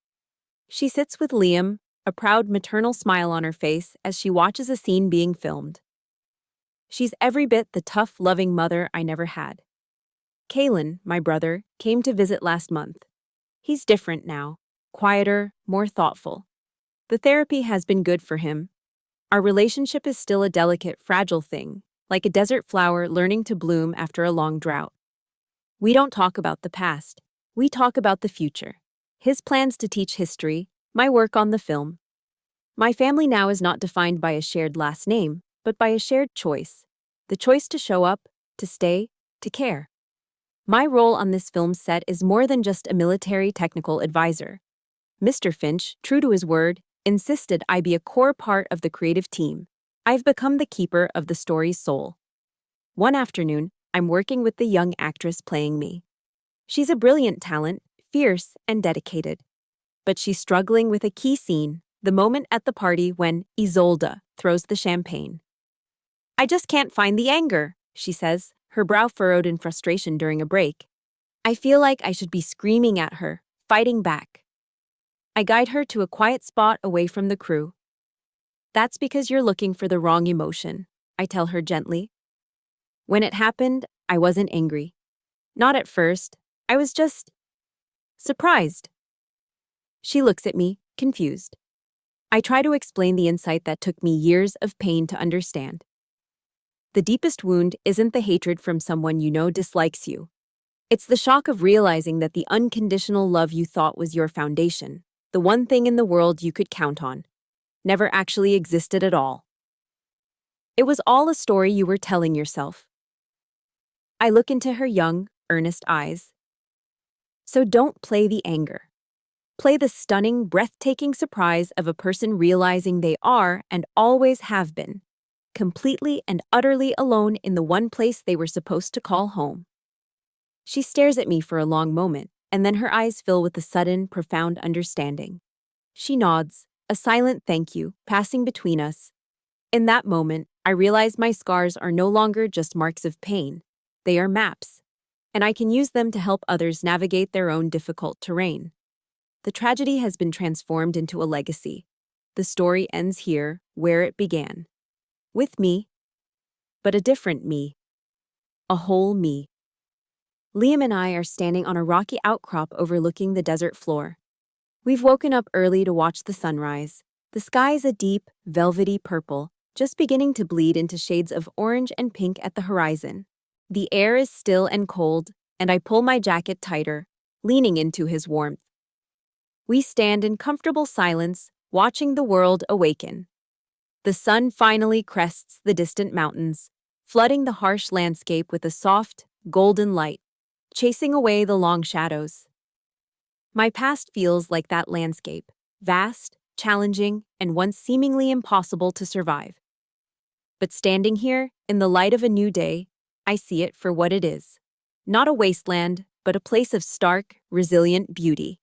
She sits with Liam, a proud maternal smile on her face as she watches a scene being filmed. She's every bit the tough, loving mother I never had. Kalen, my brother, came to visit last month. He's different now, quieter, more thoughtful. The therapy has been good for him. Our relationship is still a delicate, fragile thing, like a desert flower learning to bloom after a long drought. We don't talk about the past. We talk about the future. His plans to teach history, my work on the film. My family now is not defined by a shared last name, but by a shared choice. The choice to show up, to stay, to care. My role on this film set is more than just a military technical advisor. Mr. Finch, true to his word, insisted I be a core part of the creative team. I've become the keeper of the story's soul. One afternoon, I'm working with the young actress playing me. She's a brilliant talent, fierce and dedicated. But she's struggling with a key scene, the moment at the party when Isolde throws the champagne. I just can't find the anger, she says, her brow furrowed in frustration during a break. I feel like I should be screaming at her, fighting back. I guide her to a quiet spot away from the crew. That's because you're looking for the wrong emotion, I tell her gently. When it happened, I wasn't angry. Not at first. I was just surprised. She looks at me, confused. I try to explain the insight that took me years of pain to understand. The deepest wound isn't the hatred from someone you know dislikes you. It's the shock of realizing that the unconditional love you thought was your foundation, the one thing in the world you could count on, never actually existed at all. It was all a story you were telling yourself. I look into her young, earnest eyes. So don't play the anger. Play the stunning, breathtaking surprise of a person realizing they are and always have been, completely and utterly alone in the one place they were supposed to call home. She stares at me for a long moment, and then her eyes fill with a sudden, profound understanding. She nods, a silent thank you, passing between us. In that moment, I realize my scars are no longer just marks of pain. They are maps, and I can use them to help others navigate their own difficult terrain. The tragedy has been transformed into a legacy. The story ends here, where it began. With me, but a different me. A whole me. Liam and I are standing on a rocky outcrop overlooking the desert floor. We've woken up early to watch the sunrise. The sky is a deep, velvety purple, just beginning to bleed into shades of orange and pink at the horizon. The air is still and cold, and I pull my jacket tighter, leaning into his warmth. We stand in comfortable silence, watching the world awaken. The sun finally crests the distant mountains, flooding the harsh landscape with a soft, golden light, chasing away the long shadows. My past feels like that landscape, vast, challenging, and once seemingly impossible to survive. But standing here, in the light of a new day, I see it for what it is. Not a wasteland, but a place of stark, resilient beauty.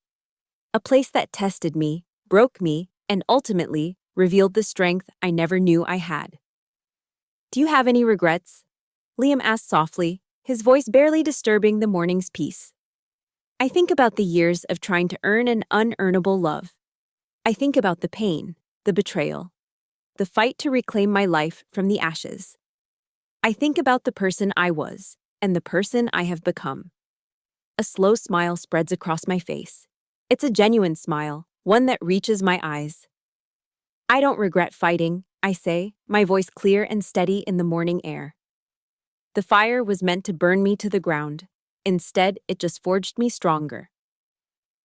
A place that tested me, broke me, and ultimately revealed the strength I never knew I had. Do you have any regrets? Liam asked softly, his voice barely disturbing the morning's peace. I think about the years of trying to earn an unearnable love. I think about the pain, the betrayal, the fight to reclaim my life from the ashes. I think about the person I was and the person I have become. A slow smile spreads across my face. It's a genuine smile, one that reaches my eyes. I don't regret fighting, I say, my voice clear and steady in the morning air. The fire was meant to burn me to the ground. Instead, it just forged me stronger.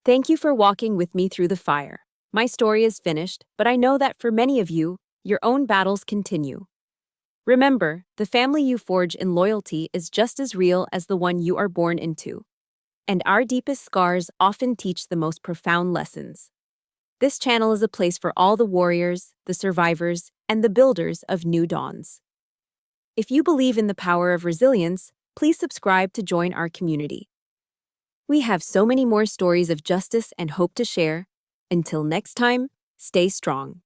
Thank you for walking with me through the fire. My story is finished, but I know that for many of you, your own battles continue. Remember, the family you forge in loyalty is just as real as the one you are born into. And our deepest scars often teach the most profound lessons. This channel is a place for all the warriors, the survivors, and the builders of new dawns. If you believe in the power of resilience, please subscribe to join our community. We have so many more stories of justice and hope to share. Until next time, stay strong.